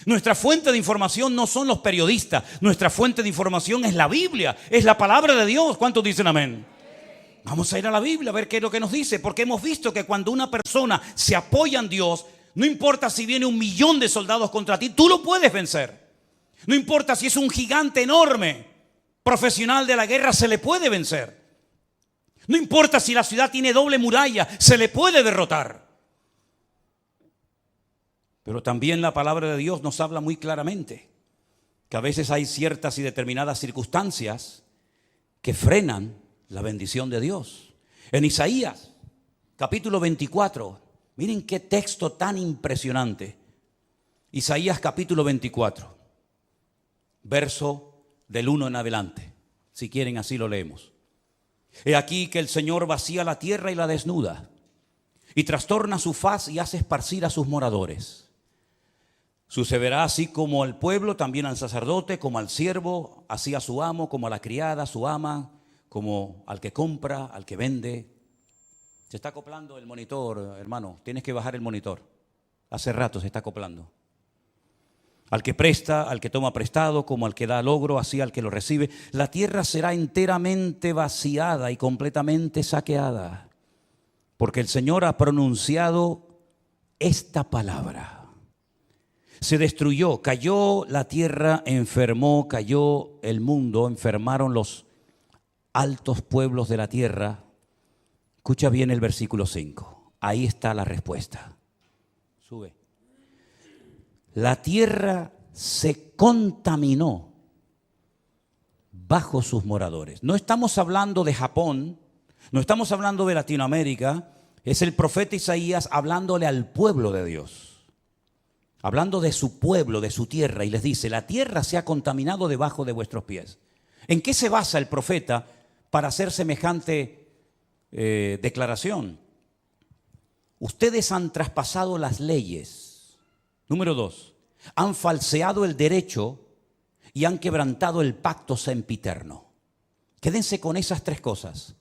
Nuestra fuente de información no son los periodistas. Nuestra fuente de información es la Biblia, es la palabra de Dios. ¿Cuántos dicen amén? Vamos a ir a la Biblia a ver qué es lo que nos dice, porque hemos visto que cuando una persona se apoya en Dios, no importa si viene 1.000.000 de soldados contra ti, tú lo puedes vencer. No importa si es un gigante enorme, profesional de la guerra, se le puede vencer. No importa si la ciudad tiene doble muralla, se le puede derrotar. Pero también la palabra de Dios nos habla muy claramente que a veces hay ciertas y determinadas circunstancias que frenan la bendición de Dios. En Isaías, capítulo 24, miren qué texto tan impresionante. Isaías capítulo 24, verso del 1 en adelante. Si quieren, así lo leemos. He aquí que el Señor vacía la tierra y la desnuda, y trastorna su faz y hace esparcir a sus moradores. Sucederá así como al pueblo, también al sacerdote, como al siervo, así a su amo, como a la criada, a su ama, como al que compra, al que vende. Se está acoplando el monitor, hermano. Tienes que bajar el monitor. Hace rato se está acoplando. Al que presta, al que toma prestado, como al que da logro, así al que lo recibe. La tierra será enteramente vaciada y completamente saqueada, porque el Señor ha pronunciado esta palabra. Se destruyó, cayó la tierra, enfermó, cayó el mundo, enfermaron los altos pueblos de la tierra. Escucha bien el versículo 5. Ahí está la respuesta. Sube. La tierra se contaminó bajo sus moradores. No estamos hablando de Japón, no estamos hablando de Latinoamérica. Es el profeta Isaías hablándole al pueblo de Dios. Hablando de su pueblo, de su tierra, y les dice, la tierra se ha contaminado debajo de vuestros pies. ¿En qué se basa el profeta para hacer semejante declaración? Ustedes han traspasado las leyes. Número 2, han falseado el derecho y han quebrantado el pacto sempiterno. Quédense con esas 3 cosas.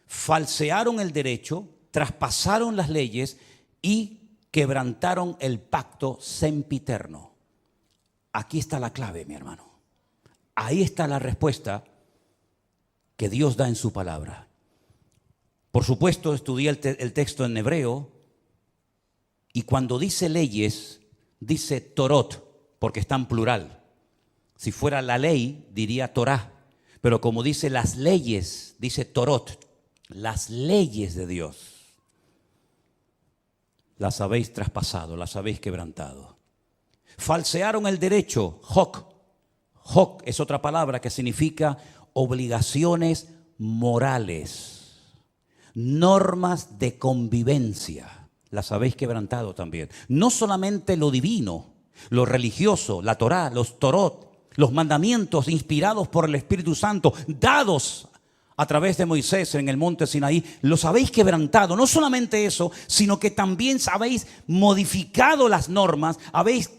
Falsearon el derecho, traspasaron las leyes y quebrantaron el pacto sempiterno. Aquí está la clave, mi hermano. Ahí está la respuesta que Dios da en su palabra. Por supuesto, estudié el texto en hebreo, y cuando dice leyes, dice Torot, porque está en plural. Si fuera la ley, diría Torah, pero como dice las leyes, dice Torot. las leyes de Dios las habéis traspasado, las habéis quebrantado. Falsearon el derecho, Hok es otra palabra que significa obligaciones morales, normas de convivencia, las habéis quebrantado también. No solamente lo divino, lo religioso, la Torá, los Torot, los mandamientos inspirados por el Espíritu Santo, dados a través de Moisés en el monte Sinaí, los habéis quebrantado. No solamente eso, sino que también habéis modificado las normas, habéis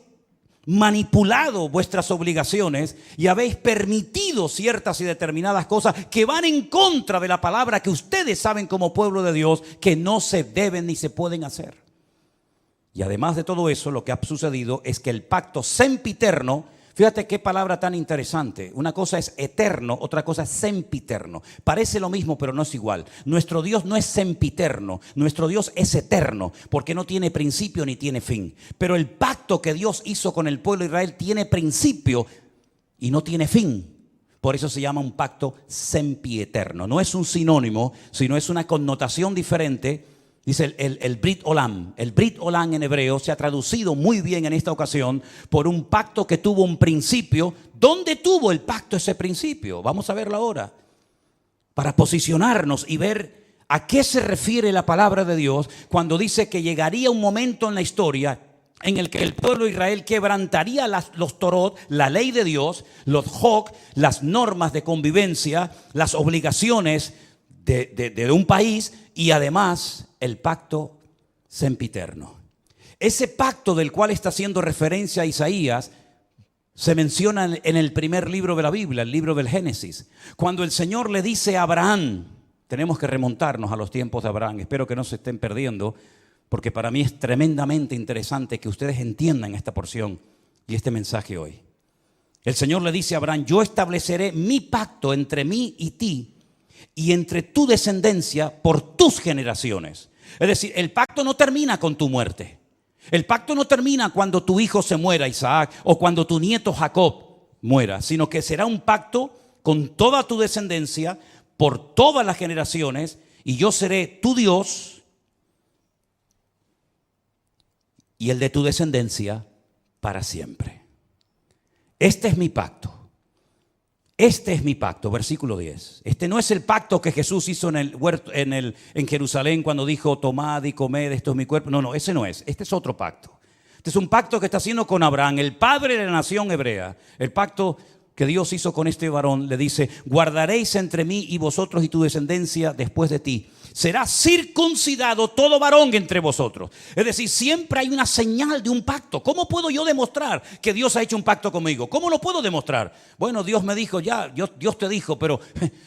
manipulado vuestras obligaciones y habéis permitido ciertas y determinadas cosas que van en contra de la palabra que ustedes saben como pueblo de Dios que no se deben ni se pueden hacer. Y además de todo eso, lo que ha sucedido es que el pacto sempiterno, fíjate qué palabra tan interesante. Una cosa es eterno, otra cosa es sempiterno. Parece lo mismo, pero no es igual. Nuestro Dios no es sempiterno, nuestro Dios es eterno, porque no tiene principio ni tiene fin. Pero el pacto que Dios hizo con el pueblo de Israel tiene principio y no tiene fin. Por eso se llama un pacto sempieterno. No es un sinónimo, sino es una connotación diferente. Dice el Brit Olam. El Brit Olam en hebreo se ha traducido muy bien en esta ocasión por un pacto que tuvo un principio. ¿Dónde tuvo el pacto ese principio? Vamos a verlo ahora. Para posicionarnos y ver a qué se refiere la palabra de Dios cuando dice que llegaría un momento en la historia en el que el pueblo de Israel quebrantaría los Torot, la ley de Dios, los Hok, las normas de convivencia, las obligaciones de un país y además el pacto sempiterno. Ese pacto del cual está haciendo referencia a Isaías se menciona en el primer libro de la Biblia, el libro del Génesis. Cuando el Señor le dice a Abraham, tenemos que remontarnos a los tiempos de Abraham, espero que no se estén perdiendo, porque para mí es tremendamente interesante que ustedes entiendan esta porción y este mensaje hoy. El Señor le dice a Abraham, yo estableceré mi pacto entre mí y ti y entre tu descendencia por tus generaciones. Es decir, el pacto no termina con tu muerte. El pacto no termina cuando tu hijo se muera, Isaac, o cuando tu nieto Jacob muera, sino que será un pacto con toda tu descendencia por todas las generaciones y yo seré tu Dios y el de tu descendencia para siempre. Este es mi pacto. Este es mi pacto, versículo 10. Este no es el pacto que Jesús hizo en el huerto, en Jerusalén cuando dijo, tomad y comed, esto es mi cuerpo. No, ese no es. Este es otro pacto. Este es un pacto que está haciendo con Abraham, el padre de la nación hebrea. El pacto que Dios hizo con este varón le dice, guardaréis entre mí y vosotros y tu descendencia después de ti. Será circuncidado todo varón entre vosotros. Es decir, siempre hay una señal de un pacto. ¿Cómo puedo yo demostrar que Dios ha hecho un pacto conmigo? ¿Cómo lo puedo demostrar? Bueno, Dios me dijo ya, Dios te dijo, pero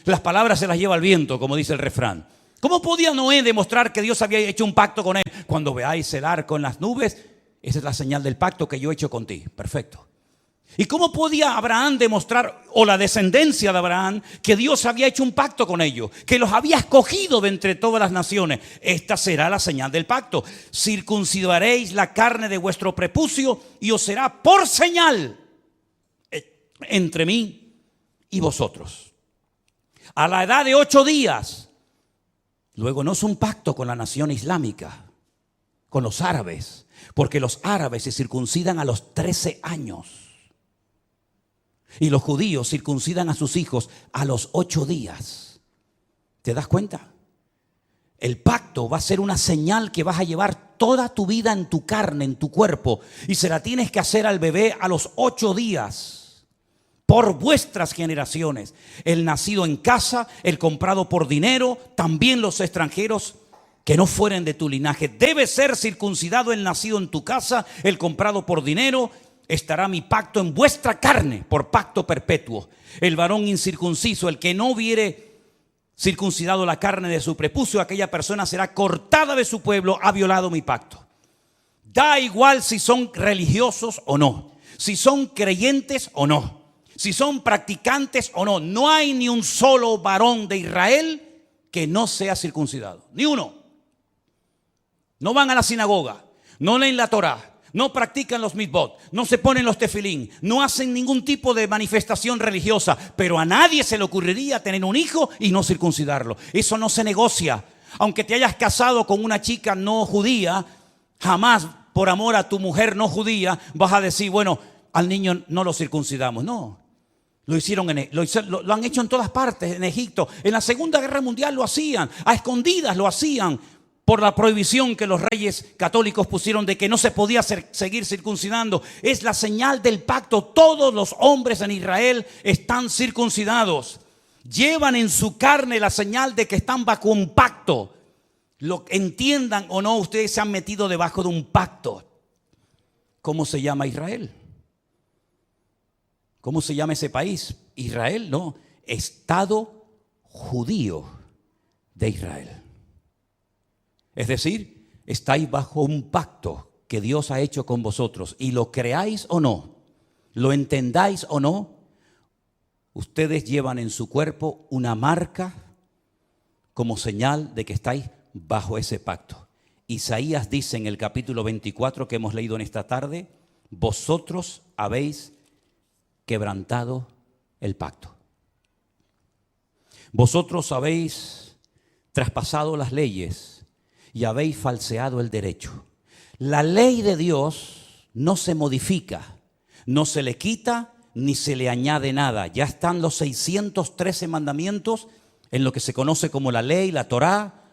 las palabras se las lleva el viento, como dice el refrán. ¿Cómo podía Noé demostrar que Dios había hecho un pacto con él? Cuando veáis el arco en las nubes, esa es la señal del pacto que yo he hecho con ti. Perfecto. ¿Y cómo podía Abraham demostrar, o la descendencia de Abraham, que Dios había hecho un pacto con ellos, que los había escogido de entre todas las naciones? Esta será la señal del pacto. Circuncidaréis la carne de vuestro prepucio y os será por señal entre mí y vosotros. A la edad de 8 días, luego no es un pacto con la nación islámica, con los árabes, porque los árabes se circuncidan a los 13 años. Y los judíos circuncidan a sus hijos a los 8 días. ¿Te das cuenta? El pacto va a ser una señal que vas a llevar toda tu vida en tu carne, en tu cuerpo. Y se la tienes que hacer al bebé a los 8 días. Por vuestras generaciones. El nacido en casa, el comprado por dinero, también los extranjeros que no fueren de tu linaje. Debe ser circuncidado el nacido en tu casa, el comprado por dinero. Estará mi pacto en vuestra carne por pacto perpetuo. El varón incircunciso, el que no hubiere circuncidado la carne de su prepucio, aquella persona será cortada de su pueblo, ha violado mi pacto. Da igual si son religiosos o no, si son creyentes o no, si son practicantes o no. No hay ni un solo varón de Israel que no sea circuncidado, ni uno. No van a la sinagoga, no leen la Torá, no practican los mitzvot, no se ponen los tefilín, no hacen ningún tipo de manifestación religiosa, pero a nadie se le ocurriría tener un hijo y no circuncidarlo. Eso no se negocia. Aunque te hayas casado con una chica no judía, jamás por amor a tu mujer no judía vas a decir, bueno, al niño no lo circuncidamos. No, lo han hecho en todas partes, en Egipto. En la Segunda Guerra Mundial lo hacían, a escondidas lo hacían, por la prohibición que los reyes católicos pusieron de que no se podía seguir circuncidando. Es la señal del pacto. Todos los hombres en Israel están circuncidados. Llevan en su carne la señal de que están bajo un pacto. Lo entiendan o no, ustedes se han metido debajo de un pacto. ¿Cómo se llama Israel? ¿Cómo se llama ese país? Israel, no. Estado judío de Israel. Es decir, estáis bajo un pacto que Dios ha hecho con vosotros. Y lo creáis o no, lo entendáis o no, ustedes llevan en su cuerpo una marca como señal de que estáis bajo ese pacto. Isaías dice en el capítulo 24 que hemos leído en esta tarde, vosotros habéis quebrantado el pacto. Vosotros habéis traspasado las leyes y habéis falseado el derecho. La ley de Dios no se modifica, no se le quita ni se le añade nada. Ya están los 613 mandamientos en lo que se conoce como la ley, la Torá,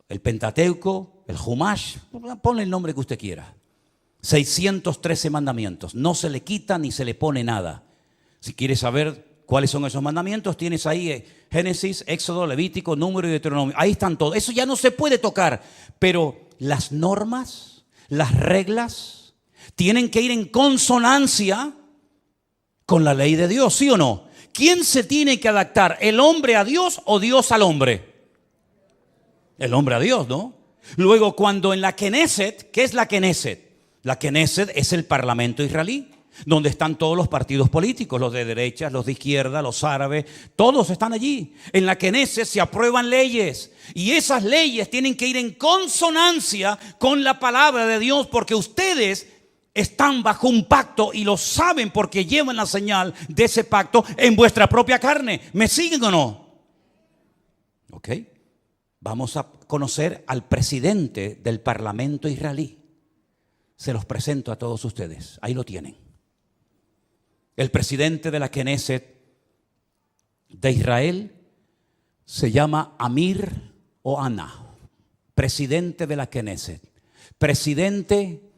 el Pentateuco, el Humash, ponle el nombre que usted quiera. 613 mandamientos, no se le quita ni se le pone nada. Si quieres saber cuáles son esos mandamientos, tienes ahí Génesis, Éxodo, Levítico, Número y Deuteronomio. Ahí están todos. Eso ya no se puede tocar. Pero las normas, las reglas, tienen que ir en consonancia con la ley de Dios, ¿sí o no? ¿Quién se tiene que adaptar? ¿El hombre a Dios o Dios al hombre? El hombre a Dios, ¿no? Luego, cuando en la Knesset, ¿qué es la Knesset? La Knesset es el parlamento israelí, donde están todos los partidos políticos, los de derecha, los de izquierda, los árabes, todos están allí. En la Knesset se aprueban leyes y esas leyes tienen que ir en consonancia con la palabra de Dios, porque ustedes están bajo un pacto y lo saben porque llevan la señal de ese pacto en vuestra propia carne. ¿Me siguen o no? Ok. Vamos a conocer al presidente del parlamento israelí. Se los presento a todos ustedes. Ahí lo tienen. El presidente de la Knesset de Israel se llama Amir Ohana. Presidente de la Knesset. Presidente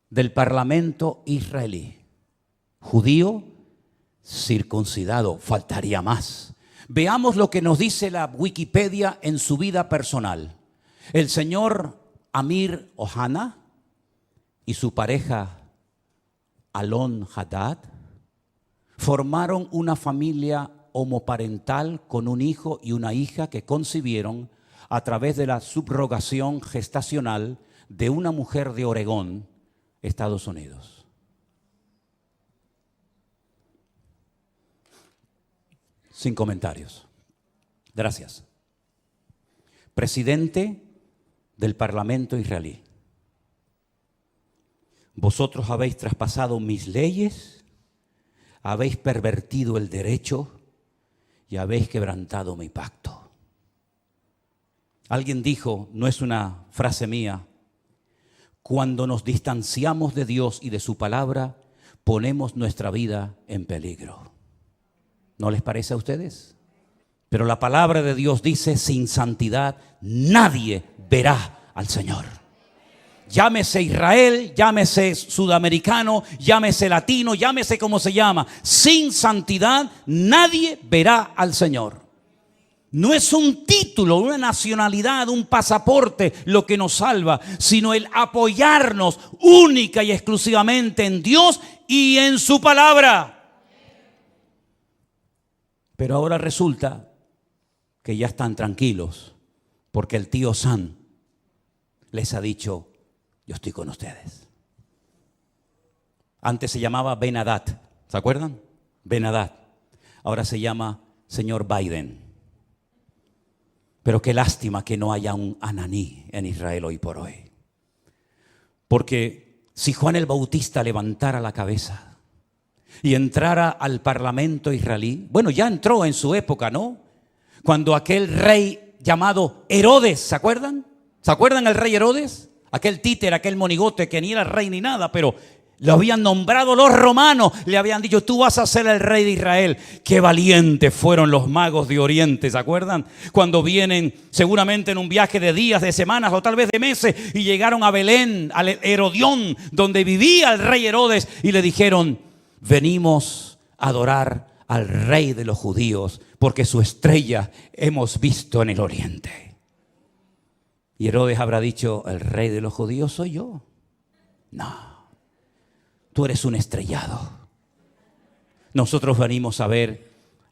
del parlamento israelí. Judío, circuncidado. Faltaría más. Veamos lo que nos dice la Wikipedia en su vida personal. El señor Amir Ohana y su pareja Alon Haddad formaron una familia homoparental con un hijo y una hija que concibieron a través de la subrogación gestacional de una mujer de Oregón, Estados Unidos. Sin comentarios. Gracias. Presidente del parlamento israelí. Vosotros habéis traspasado mis leyes, habéis pervertido el derecho y habéis quebrantado mi pacto. Alguien dijo, no es una frase mía, cuando nos distanciamos de Dios y de su palabra, ponemos nuestra vida en peligro. ¿No les parece a ustedes? Pero la palabra de Dios dice, sin santidad nadie verá al Señor. Llámese Israel, llámese sudamericano, llámese latino, llámese como se llama. Sin santidad nadie verá al Señor. No es un título, una nacionalidad, un pasaporte lo que nos salva, sino el apoyarnos única y exclusivamente en Dios y en su palabra. Pero ahora resulta que ya están tranquilos porque el tío Sam les ha dicho, yo estoy con ustedes. Antes se llamaba Ben Haddad, ¿se acuerdan? Ben Haddad. Ahora se llama señor Biden. Pero qué lástima que no haya un Ananí en Israel hoy por hoy. Porque si Juan el Bautista levantara la cabeza y entrara al parlamento israelí, bueno, ya entró en su época, ¿no? Cuando aquel rey llamado Herodes, ¿se acuerdan? ¿Se acuerdan el rey Herodes? Aquel títer, aquel monigote que ni era rey ni nada, pero lo habían nombrado los romanos, le habían dicho, tú vas a ser el rey de Israel. Qué valientes fueron los magos de Oriente, ¿se acuerdan? Cuando vienen seguramente en un viaje de días, de semanas o tal vez de meses, y llegaron a Belén, al Herodión, donde vivía el rey Herodes, y le dijeron, venimos a adorar al rey de los judíos, porque su estrella hemos visto en el oriente. Y Herodes habrá dicho, ¿el rey de los judíos soy yo? No. Tú eres un estrellado. Nosotros venimos a ver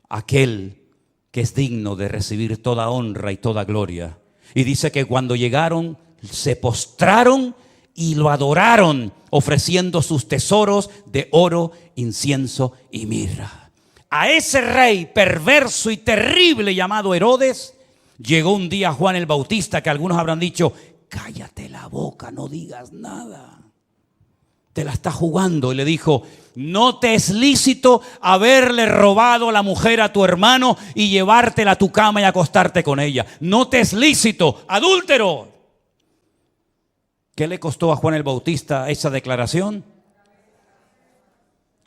a aquel que es digno de recibir toda honra y toda gloria. Y dice que cuando llegaron, se postraron y lo adoraron, ofreciendo sus tesoros de oro, incienso y mirra. A ese rey perverso y terrible llamado Herodes, llegó un día Juan el Bautista, que algunos habrán dicho, cállate la boca, no digas nada. Te la está jugando, y le dijo, no te es lícito haberle robado la mujer a tu hermano y llevártela a tu cama y acostarte con ella. No te es lícito, adúltero. ¿Qué le costó a Juan el Bautista esa declaración?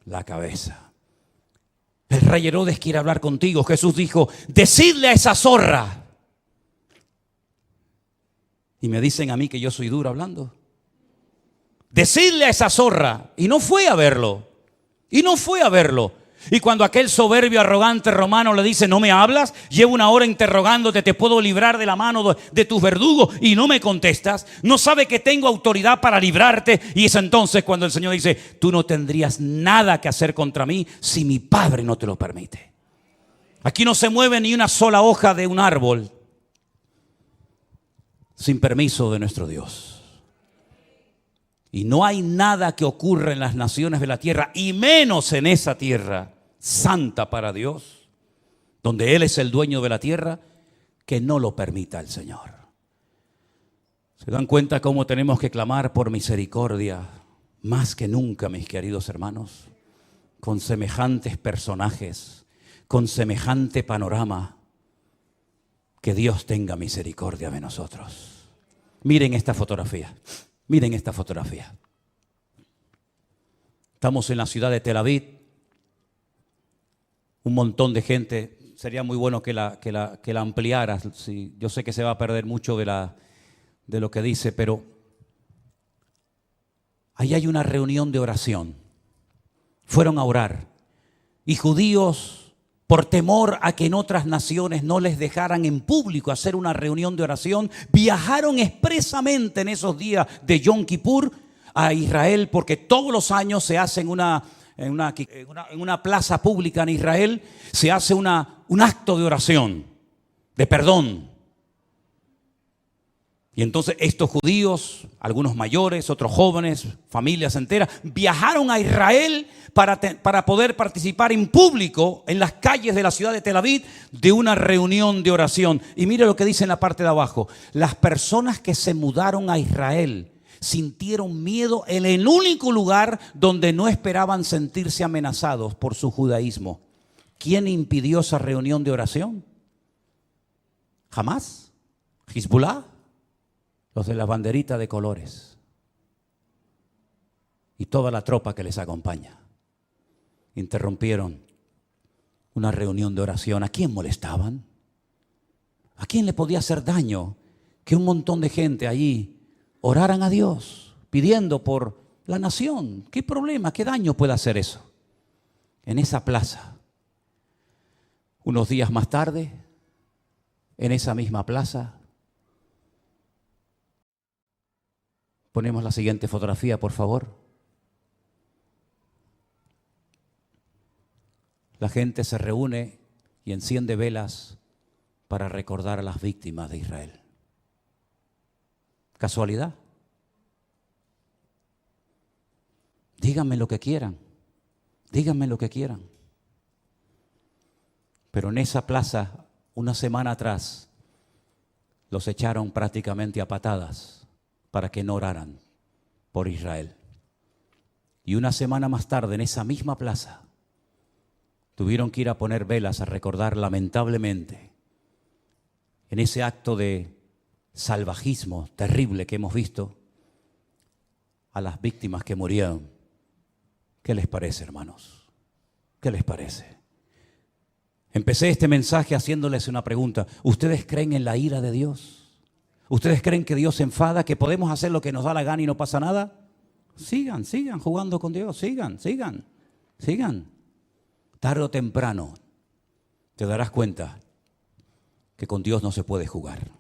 La cabeza. El rey Herodes quiere hablar contigo. Jesús dijo, decidle a esa zorra. Y me dicen a mí que yo soy duro hablando. Decidle a esa zorra. Y no fue a verlo. Y cuando aquel soberbio, arrogante romano le dice, no me hablas, llevo una hora interrogándote, te puedo librar de la mano de tus verdugos y no me contestas, no sabe que tengo autoridad para librarte. Y es entonces cuando el Señor dice, tú no tendrías nada que hacer contra mí si mi Padre no te lo permite. Aquí no se mueve ni una sola hoja de un árbol sin permiso de nuestro Dios. Y no hay nada que ocurra en las naciones de la tierra, y menos en esa tierra santa para Dios, donde Él es el dueño de la tierra, que no lo permita el Señor. ¿Se dan cuenta cómo tenemos que clamar por misericordia más que nunca, mis queridos hermanos? Con semejantes personajes, con semejante panorama, que Dios tenga misericordia de nosotros. Miren esta fotografía. Miren esta fotografía. Estamos en la ciudad de Tel Aviv. Un montón de gente. Sería muy bueno que la ampliaras. Sí, yo sé que se va a perder mucho de lo que dice, pero ahí hay una reunión de oración. Fueron a orar. Y judíos, por temor a que en otras naciones no les dejaran en público hacer una reunión de oración, viajaron expresamente en esos días de Yom Kippur a Israel, porque todos los años se hace en una plaza pública en Israel, se hace un acto de oración, de perdón. Y entonces estos judíos, algunos mayores, otros jóvenes, familias enteras, viajaron a Israel para poder participar en público en las calles de la ciudad de Tel Aviv de una reunión de oración. Y mire lo que dice en la parte de abajo. Las personas que se mudaron a Israel sintieron miedo en el único lugar donde no esperaban sentirse amenazados por su judaísmo. ¿Quién impidió esa reunión de oración? ¿Jamás? ¿Hezbollah? Los de la banderita de colores y toda la tropa que les acompaña interrumpieron una reunión de oración. ¿A quién molestaban? ¿A quién le podía hacer daño que un montón de gente allí oraran a Dios pidiendo por la nación? ¿Qué problema, qué daño puede hacer eso? En esa plaza, unos días más tarde, en esa misma plaza, ponemos la siguiente fotografía, por favor. La gente se reúne y enciende velas para recordar a las víctimas de Israel. ¿Casualidad? Díganme lo que quieran. Díganme lo que quieran. Pero en esa plaza, una semana atrás, los echaron prácticamente a patadas para que no oraran por Israel. Y una semana más tarde, en esa misma plaza, tuvieron que ir a poner velas a recordar lamentablemente, en ese acto de salvajismo terrible que hemos visto, a las víctimas que murieron. ¿Qué les parece, hermanos? ¿Qué les parece? Empecé este mensaje haciéndoles una pregunta. ¿Ustedes creen en la ira de Dios? ¿Ustedes creen que Dios se enfada, que podemos hacer lo que nos da la gana y no pasa nada? Sigan jugando con Dios, sigan. Tarde o temprano te darás cuenta que con Dios no se puede jugar.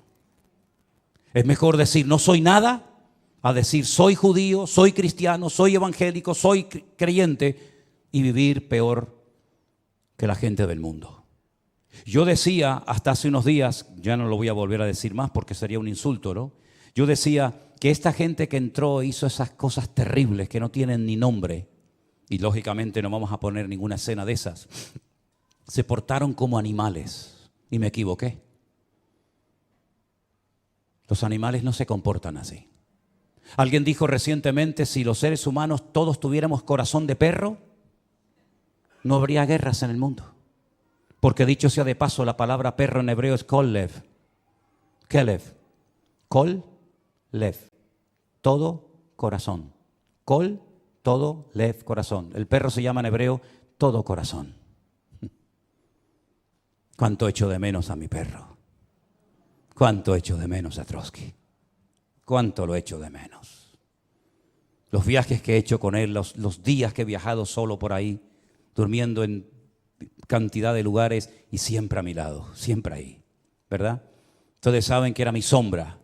Es mejor decir no soy nada a decir soy judío, soy cristiano, soy evangélico, soy creyente y vivir peor que la gente del mundo. Yo decía hasta hace unos días, ya no lo voy a volver a decir más porque sería un insulto, ¿no? Yo decía que esta gente que entró hizo esas cosas terribles que no tienen ni nombre, y lógicamente no vamos a poner ninguna escena de esas, se portaron como animales, y me equivoqué. Los animales no se comportan así. Alguien dijo recientemente, si los seres humanos todos tuviéramos corazón de perro, no habría guerras en el mundo. Porque dicho sea de paso, la palabra perro en hebreo es kolev. Kelev. Kol, lev. Todo corazón. Kol, todo, lev, corazón. El perro se llama en hebreo todo corazón. ¿Cuánto echo de menos a mi perro? ¿Cuánto echo de menos a Trotsky? ¿Cuánto lo echo de menos? Los viajes que he hecho con él, los días que he viajado solo por ahí, durmiendo en cantidad de lugares y siempre a mi lado, siempre ahí, ¿verdad? Ustedes saben que era mi sombra.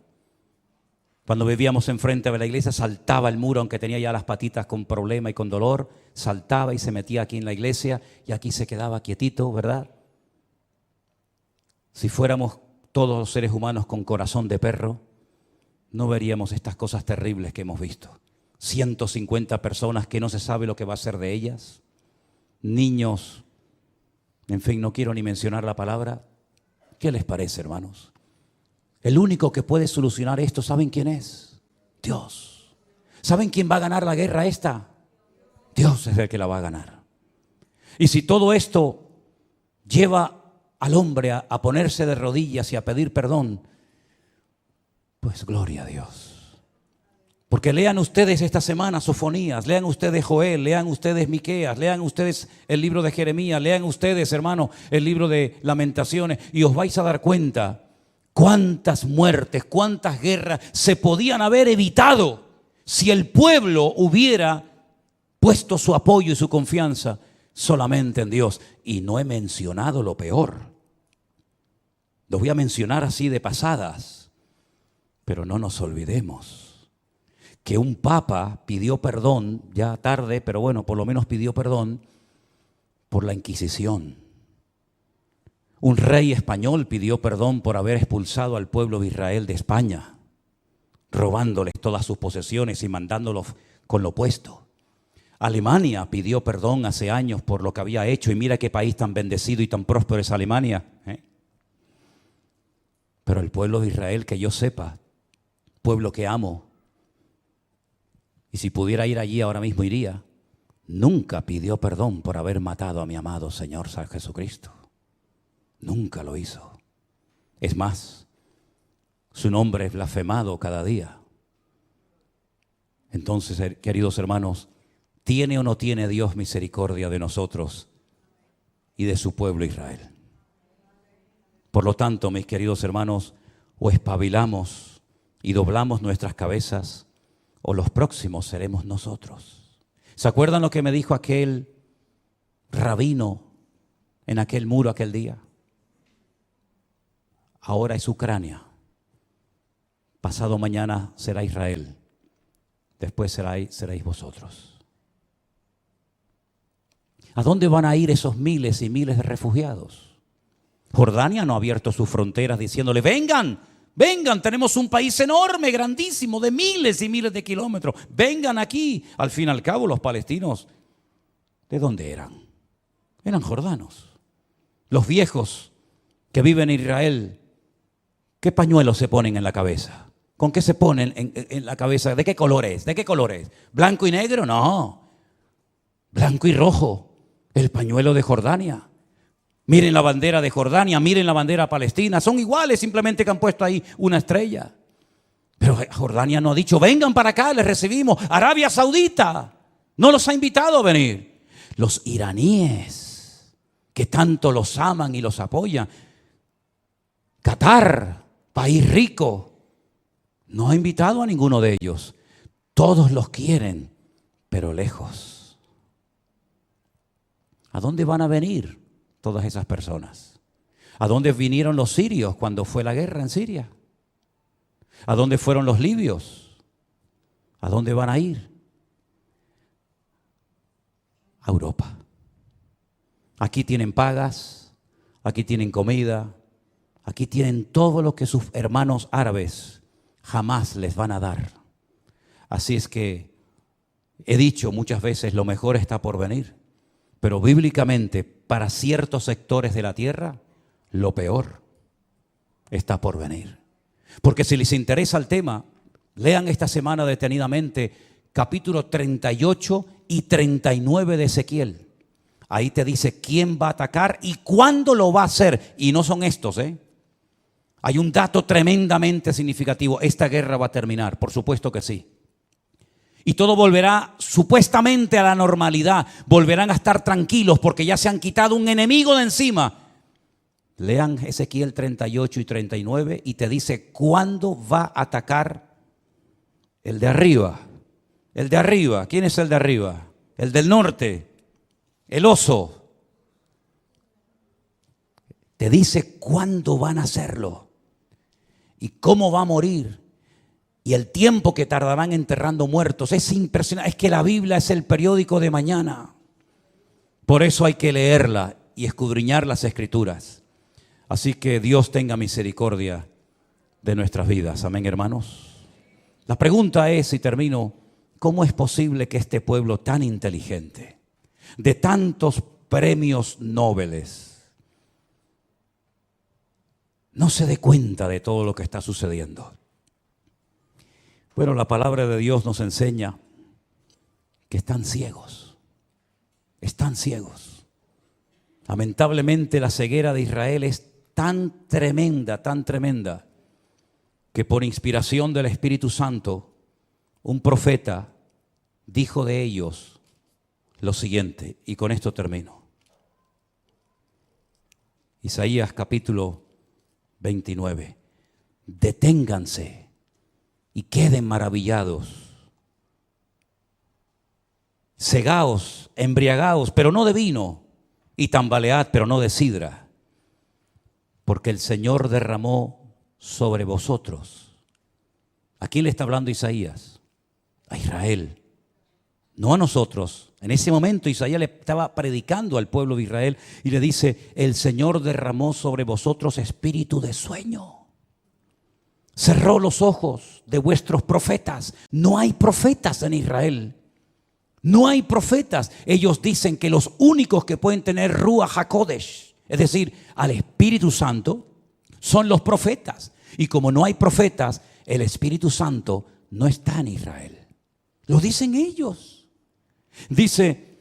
Cuando vivíamos enfrente de la iglesia, saltaba el muro, aunque tenía ya las patitas con problema y con dolor, saltaba y se metía aquí en la iglesia y aquí se quedaba quietito, ¿verdad? Si fuéramos todos los seres humanos con corazón de perro, no veríamos estas cosas terribles que hemos visto. 150 personas que no se sabe lo que va a ser de ellas, niños, en fin, no quiero ni mencionar la palabra. ¿Qué les parece, hermanos? El único que puede solucionar esto, ¿saben quién es? Dios. ¿Saben quién va a ganar la guerra esta? Dios es el que la va a ganar. Y si todo esto lleva al hombre a ponerse de rodillas y a pedir perdón, pues gloria a Dios. Porque lean ustedes esta semana Sofonías, lean ustedes Joel, lean ustedes Miqueas, lean ustedes el libro de Jeremías, lean ustedes, hermano, el libro de Lamentaciones y os vais a dar cuenta cuántas muertes, cuántas guerras se podían haber evitado si el pueblo hubiera puesto su apoyo y su confianza solamente en Dios. Y no he mencionado lo peor. Lo voy a mencionar así de pasadas, pero no nos olvidemos que un papa pidió perdón, ya tarde, pero bueno, por lo menos pidió perdón por la Inquisición. Un rey español pidió perdón por haber expulsado al pueblo de Israel de España, robándoles todas sus posesiones y mandándolos con lo puesto. Alemania pidió perdón hace años por lo que había hecho, y mira qué país tan bendecido y tan próspero es Alemania, ¿eh? Pero el pueblo de Israel, que yo sepa, pueblo que amo, y si pudiera ir allí ahora mismo iría, nunca pidió perdón por haber matado a mi amado Señor San Jesucristo. Nunca lo hizo. Es más, su nombre es blasfemado cada día. Entonces, queridos hermanos, ¿tiene o no tiene Dios misericordia de nosotros y de su pueblo Israel? Por lo tanto, mis queridos hermanos, o espabilamos y doblamos nuestras cabezas, o los próximos seremos nosotros. ¿Se acuerdan lo que me dijo aquel rabino en aquel muro aquel día? Ahora es Ucrania, pasado mañana será Israel, después seréis vosotros. ¿A dónde van a ir esos miles y miles de refugiados? Jordania no ha abierto sus fronteras diciéndole, vengan, tenemos un país enorme, grandísimo, de miles y miles de kilómetros. Vengan aquí. Al fin y al cabo, los palestinos, ¿de dónde eran? Eran jordanos. Los viejos que viven en Israel, ¿qué pañuelos se ponen en la cabeza? ¿Con qué se ponen en la cabeza? ¿De qué color es? ¿De qué color es? ¿Blanco y negro? No. Blanco y rojo. El pañuelo de Jordania. Miren la bandera de Jordania, miren la bandera palestina. Son iguales, simplemente que han puesto ahí una estrella. Pero Jordania no ha dicho, vengan para acá, les recibimos. Arabia Saudita no los ha invitado a venir. Los iraníes, que tanto los aman y los apoyan. Qatar, país rico, no ha invitado a ninguno de ellos. Todos los quieren, pero lejos. ¿A dónde van a venir todas esas personas? ¿A dónde vinieron los sirios cuando fue la guerra en Siria? ¿A dónde fueron los libios? ¿A dónde van a ir? A Europa. Aquí tienen pagas, aquí tienen comida, aquí tienen todo lo que sus hermanos árabes jamás les van a dar. Así es que he dicho muchas veces, lo mejor está por venir. Pero bíblicamente, para ciertos sectores de la tierra, lo peor está por venir. Porque si les interesa el tema, lean esta semana detenidamente capítulo 38 y 39 de Ezequiel. Ahí te dice quién va a atacar y cuándo lo va a hacer. Y no son estos, Hay un dato tremendamente significativo. Esta guerra va a terminar, por supuesto que sí. Y todo volverá supuestamente a la normalidad. Volverán a estar tranquilos porque ya se han quitado un enemigo de encima. Lean Ezequiel 38 y 39 y te dice cuándo va a atacar el de arriba. El de arriba. ¿Quién es el de arriba? El del norte. El oso. Te dice cuándo van a hacerlo y cómo va a morir y el tiempo que tardarán enterrando muertos. Es impresionante. Es que la Biblia es el periódico de mañana. Por eso hay que leerla y escudriñar las Escrituras. Así que Dios tenga misericordia de nuestras vidas. Amén, hermanos. La pregunta es, y termino, ¿cómo es posible que este pueblo tan inteligente, de tantos premios Nobel, no se dé cuenta de todo lo que está sucediendo? Bueno, la palabra de Dios nos enseña que están ciegos. Están ciegos. Lamentablemente la ceguera de Israel es tan tremenda, que por inspiración del Espíritu Santo, un profeta dijo de ellos lo siguiente, y con esto termino. Isaías capítulo 29. Deténganse y queden maravillados. Cegaos, embriagaos, pero no de vino, y tambalead, pero no de sidra, porque el Señor derramó sobre vosotros. ¿A quién le está hablando Isaías? A Israel, no a nosotros. En ese momento Isaías le estaba predicando al pueblo de Israel y le dice, el Señor derramó sobre vosotros espíritu de sueño. Cerró los ojos de vuestros profetas. No hay profetas en Israel. No hay profetas. Ellos dicen que los únicos que pueden tener Ruach HaKodesh, es decir, al Espíritu Santo, son los profetas. Y como no hay profetas, el Espíritu Santo no está en Israel. Lo dicen ellos. Dice,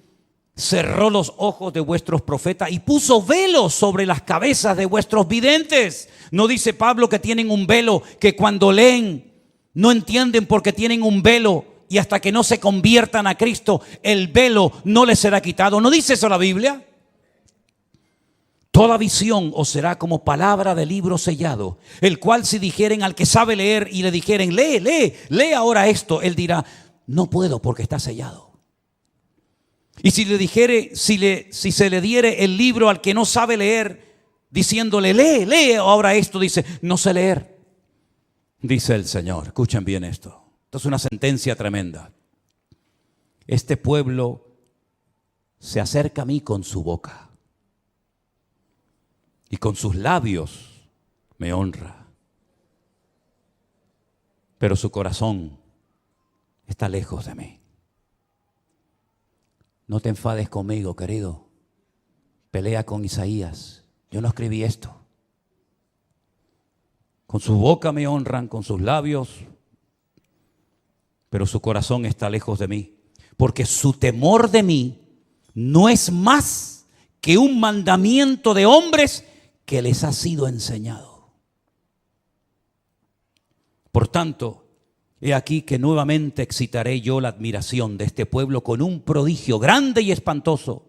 cerró los ojos de vuestros profetas y puso velos sobre las cabezas de vuestros videntes. No dice Pablo que tienen un velo, que cuando leen no entienden porque tienen un velo y hasta que no se conviertan a Cristo, el velo no les será quitado. ¿No dice eso la Biblia? Toda visión os será como palabra de libro sellado, el cual si dijeren al que sabe leer y le dijeren, lee ahora esto, él dirá, no puedo porque está sellado. Y si le dijere, si se le diere el libro al que no sabe leer, diciéndole, lee ahora esto, dice, no sé leer. Dice el Señor, escuchen bien esto. Esto es una sentencia tremenda. Este pueblo se acerca a mí con su boca y con sus labios me honra, pero su corazón está lejos de mí. No te enfades conmigo, querido. Pelea con Isaías. Yo no escribí esto. Con su boca me honran, con sus labios pero su corazón está lejos de mí, porque su temor de mí no es más que un mandamiento de hombres que les ha sido enseñado. Por tanto, he aquí que nuevamente excitaré yo la admiración de este pueblo con un prodigio grande y espantoso.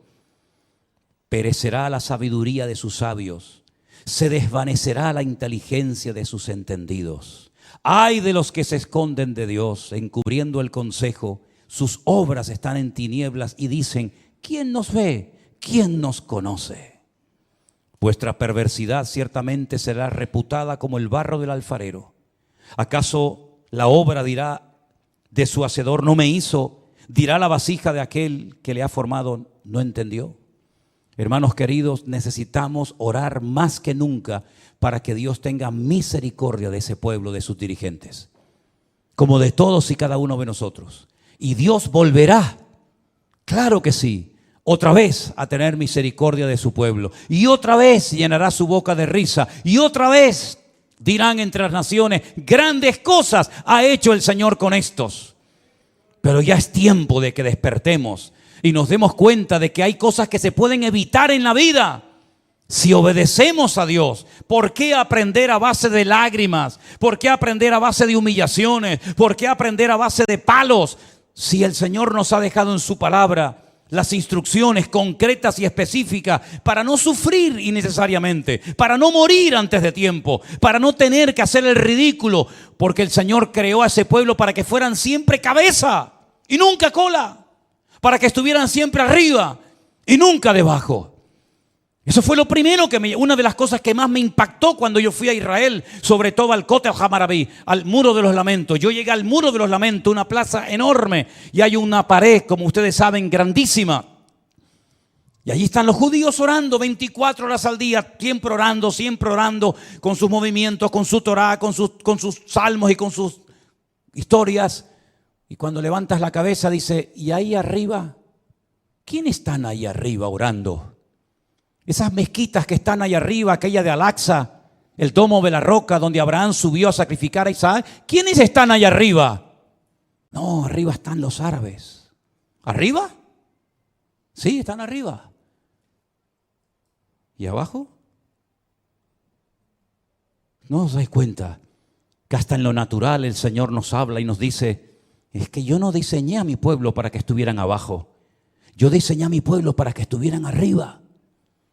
Perecerá la sabiduría de sus sabios, se desvanecerá la inteligencia de sus entendidos. Ay de los que se esconden de Dios, encubriendo el consejo, sus obras están en tinieblas y dicen: ¿quién nos ve? ¿Quién nos conoce? Vuestra perversidad ciertamente será reputada como el barro del alfarero. ¿Acaso la obra dirá de su hacedor: no me hizo? ¿Dirá la vasija de aquel que le ha formado: no entendió? Hermanos queridos, necesitamos orar más que nunca para que Dios tenga misericordia de ese pueblo, de sus dirigentes, como de todos y cada uno de nosotros. Y Dios volverá, claro que sí, otra vez a tener misericordia de su pueblo. Y otra vez llenará su boca de risa. Y otra vez dirán entre las naciones: grandes cosas ha hecho el Señor con estos. Pero ya es tiempo de que despertemos y nos demos cuenta de que hay cosas que se pueden evitar en la vida si obedecemos a Dios. ¿Por qué aprender a base de lágrimas? ¿Por qué aprender a base de humillaciones? ¿Por qué aprender a base de palos? Si el Señor nos ha dejado en su palabra las instrucciones concretas y específicas para no sufrir innecesariamente, para no morir antes de tiempo, para no tener que hacer el ridículo, porque el Señor creó a ese pueblo para que fueran siempre cabeza y nunca cola, para que estuvieran siempre arriba y nunca debajo. Eso fue lo primero una de las cosas que más me impactó cuando yo fui a Israel, sobre todo al Kotel HaMaraví, al Muro de los Lamentos. Yo llegué al Muro de los Lamentos, una plaza enorme, y hay una pared, como ustedes saben, grandísima. Y allí están los judíos orando 24 horas al día, siempre orando, con sus movimientos, con su Torah, con sus salmos y con sus historias. Y cuando levantas la cabeza dice: ¿y ahí arriba? ¿Quiénes están ahí arriba orando? Esas mezquitas que están ahí arriba, aquella de Al-Aqsa, el domo de la roca donde Abraham subió a sacrificar a Isaac. ¿Quiénes están ahí arriba? No, arriba están los árabes. ¿Arriba? Sí, están arriba. ¿Y abajo? ¿No os dais cuenta que hasta en lo natural el Señor nos habla y nos dice: es que yo no diseñé a mi pueblo para que estuvieran abajo. Yo diseñé a mi pueblo para que estuvieran arriba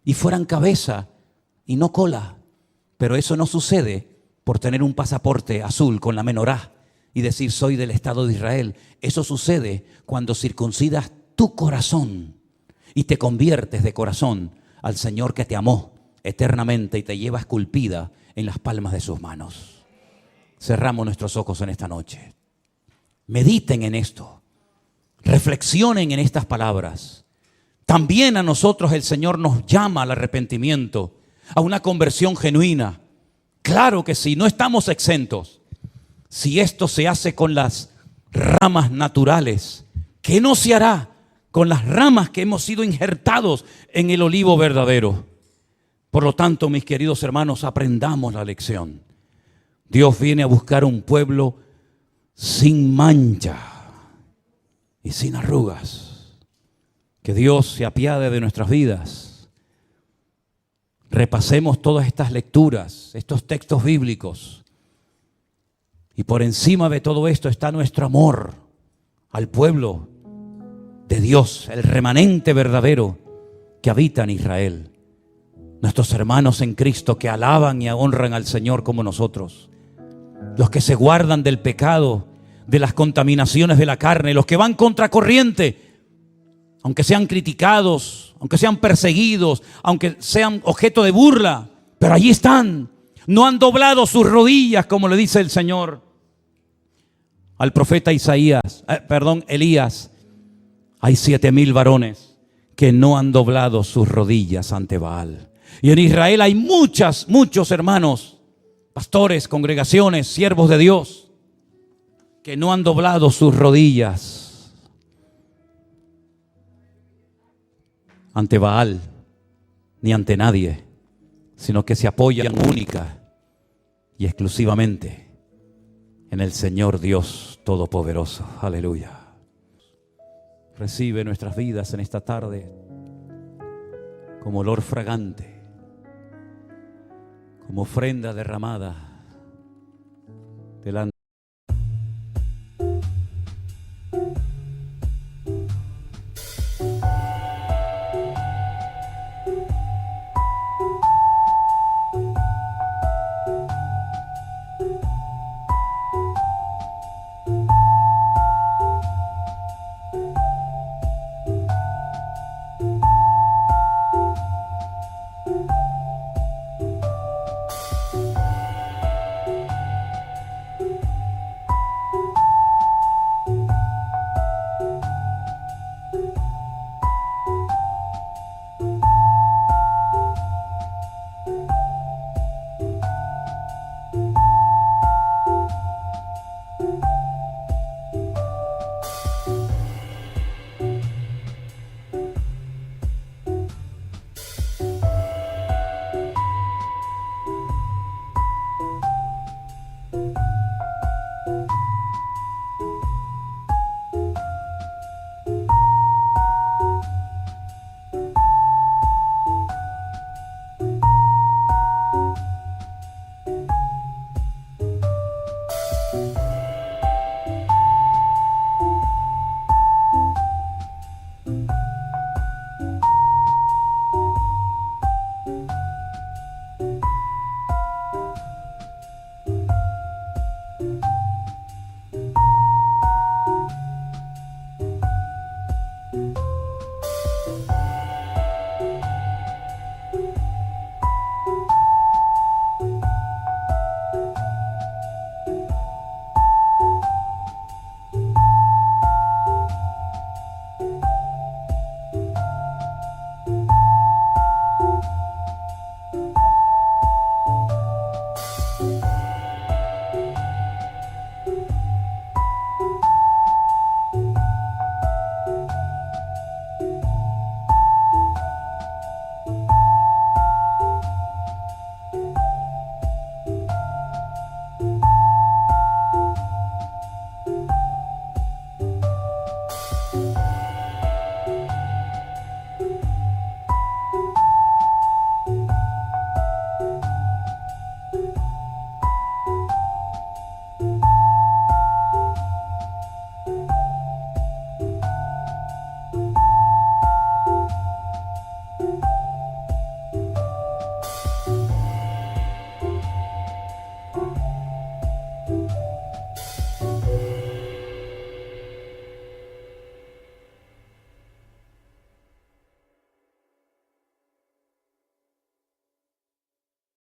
y fueran cabeza y no cola. Pero eso no sucede por tener un pasaporte azul con la menorá y decir: soy del Estado de Israel. Eso sucede cuando circuncidas tu corazón y te conviertes de corazón al Señor que te amó eternamente y te lleva esculpida en las palmas de sus manos. Cerramos nuestros ojos en esta noche. Mediten en esto. Reflexionen en estas palabras. También a nosotros el Señor nos llama al arrepentimiento, a una conversión genuina. Claro que sí, no estamos exentos. Si esto se hace con las ramas naturales, ¿qué no se hará con las ramas que hemos sido injertados en el olivo verdadero? Por lo tanto, mis queridos hermanos, aprendamos la lección. Dios viene a buscar un pueblo sin mancha y sin arrugas. Que Dios se apiade de nuestras vidas. Repasemos todas estas lecturas, estos textos bíblicos. Y por encima de todo esto está nuestro amor al pueblo de Dios, el remanente verdadero que habita en Israel. Nuestros hermanos en Cristo que alaban y honran al Señor como nosotros. Los que se guardan del pecado, de las contaminaciones de la carne, los que van contra corriente, aunque sean criticados, aunque sean perseguidos, aunque sean objeto de burla, pero allí están. No han doblado sus rodillas, como le dice el Señor al profeta Elías. Hay 7,000 varones que no han doblado sus rodillas ante Baal. Y en Israel hay muchos hermanos, pastores, congregaciones, siervos de Dios, que no han doblado sus rodillas ante Baal, ni ante nadie, sino que se apoyan única y exclusivamente en el Señor Dios Todopoderoso. Aleluya. Recibe nuestras vidas en esta tarde como olor fragante, como ofrenda derramada delante.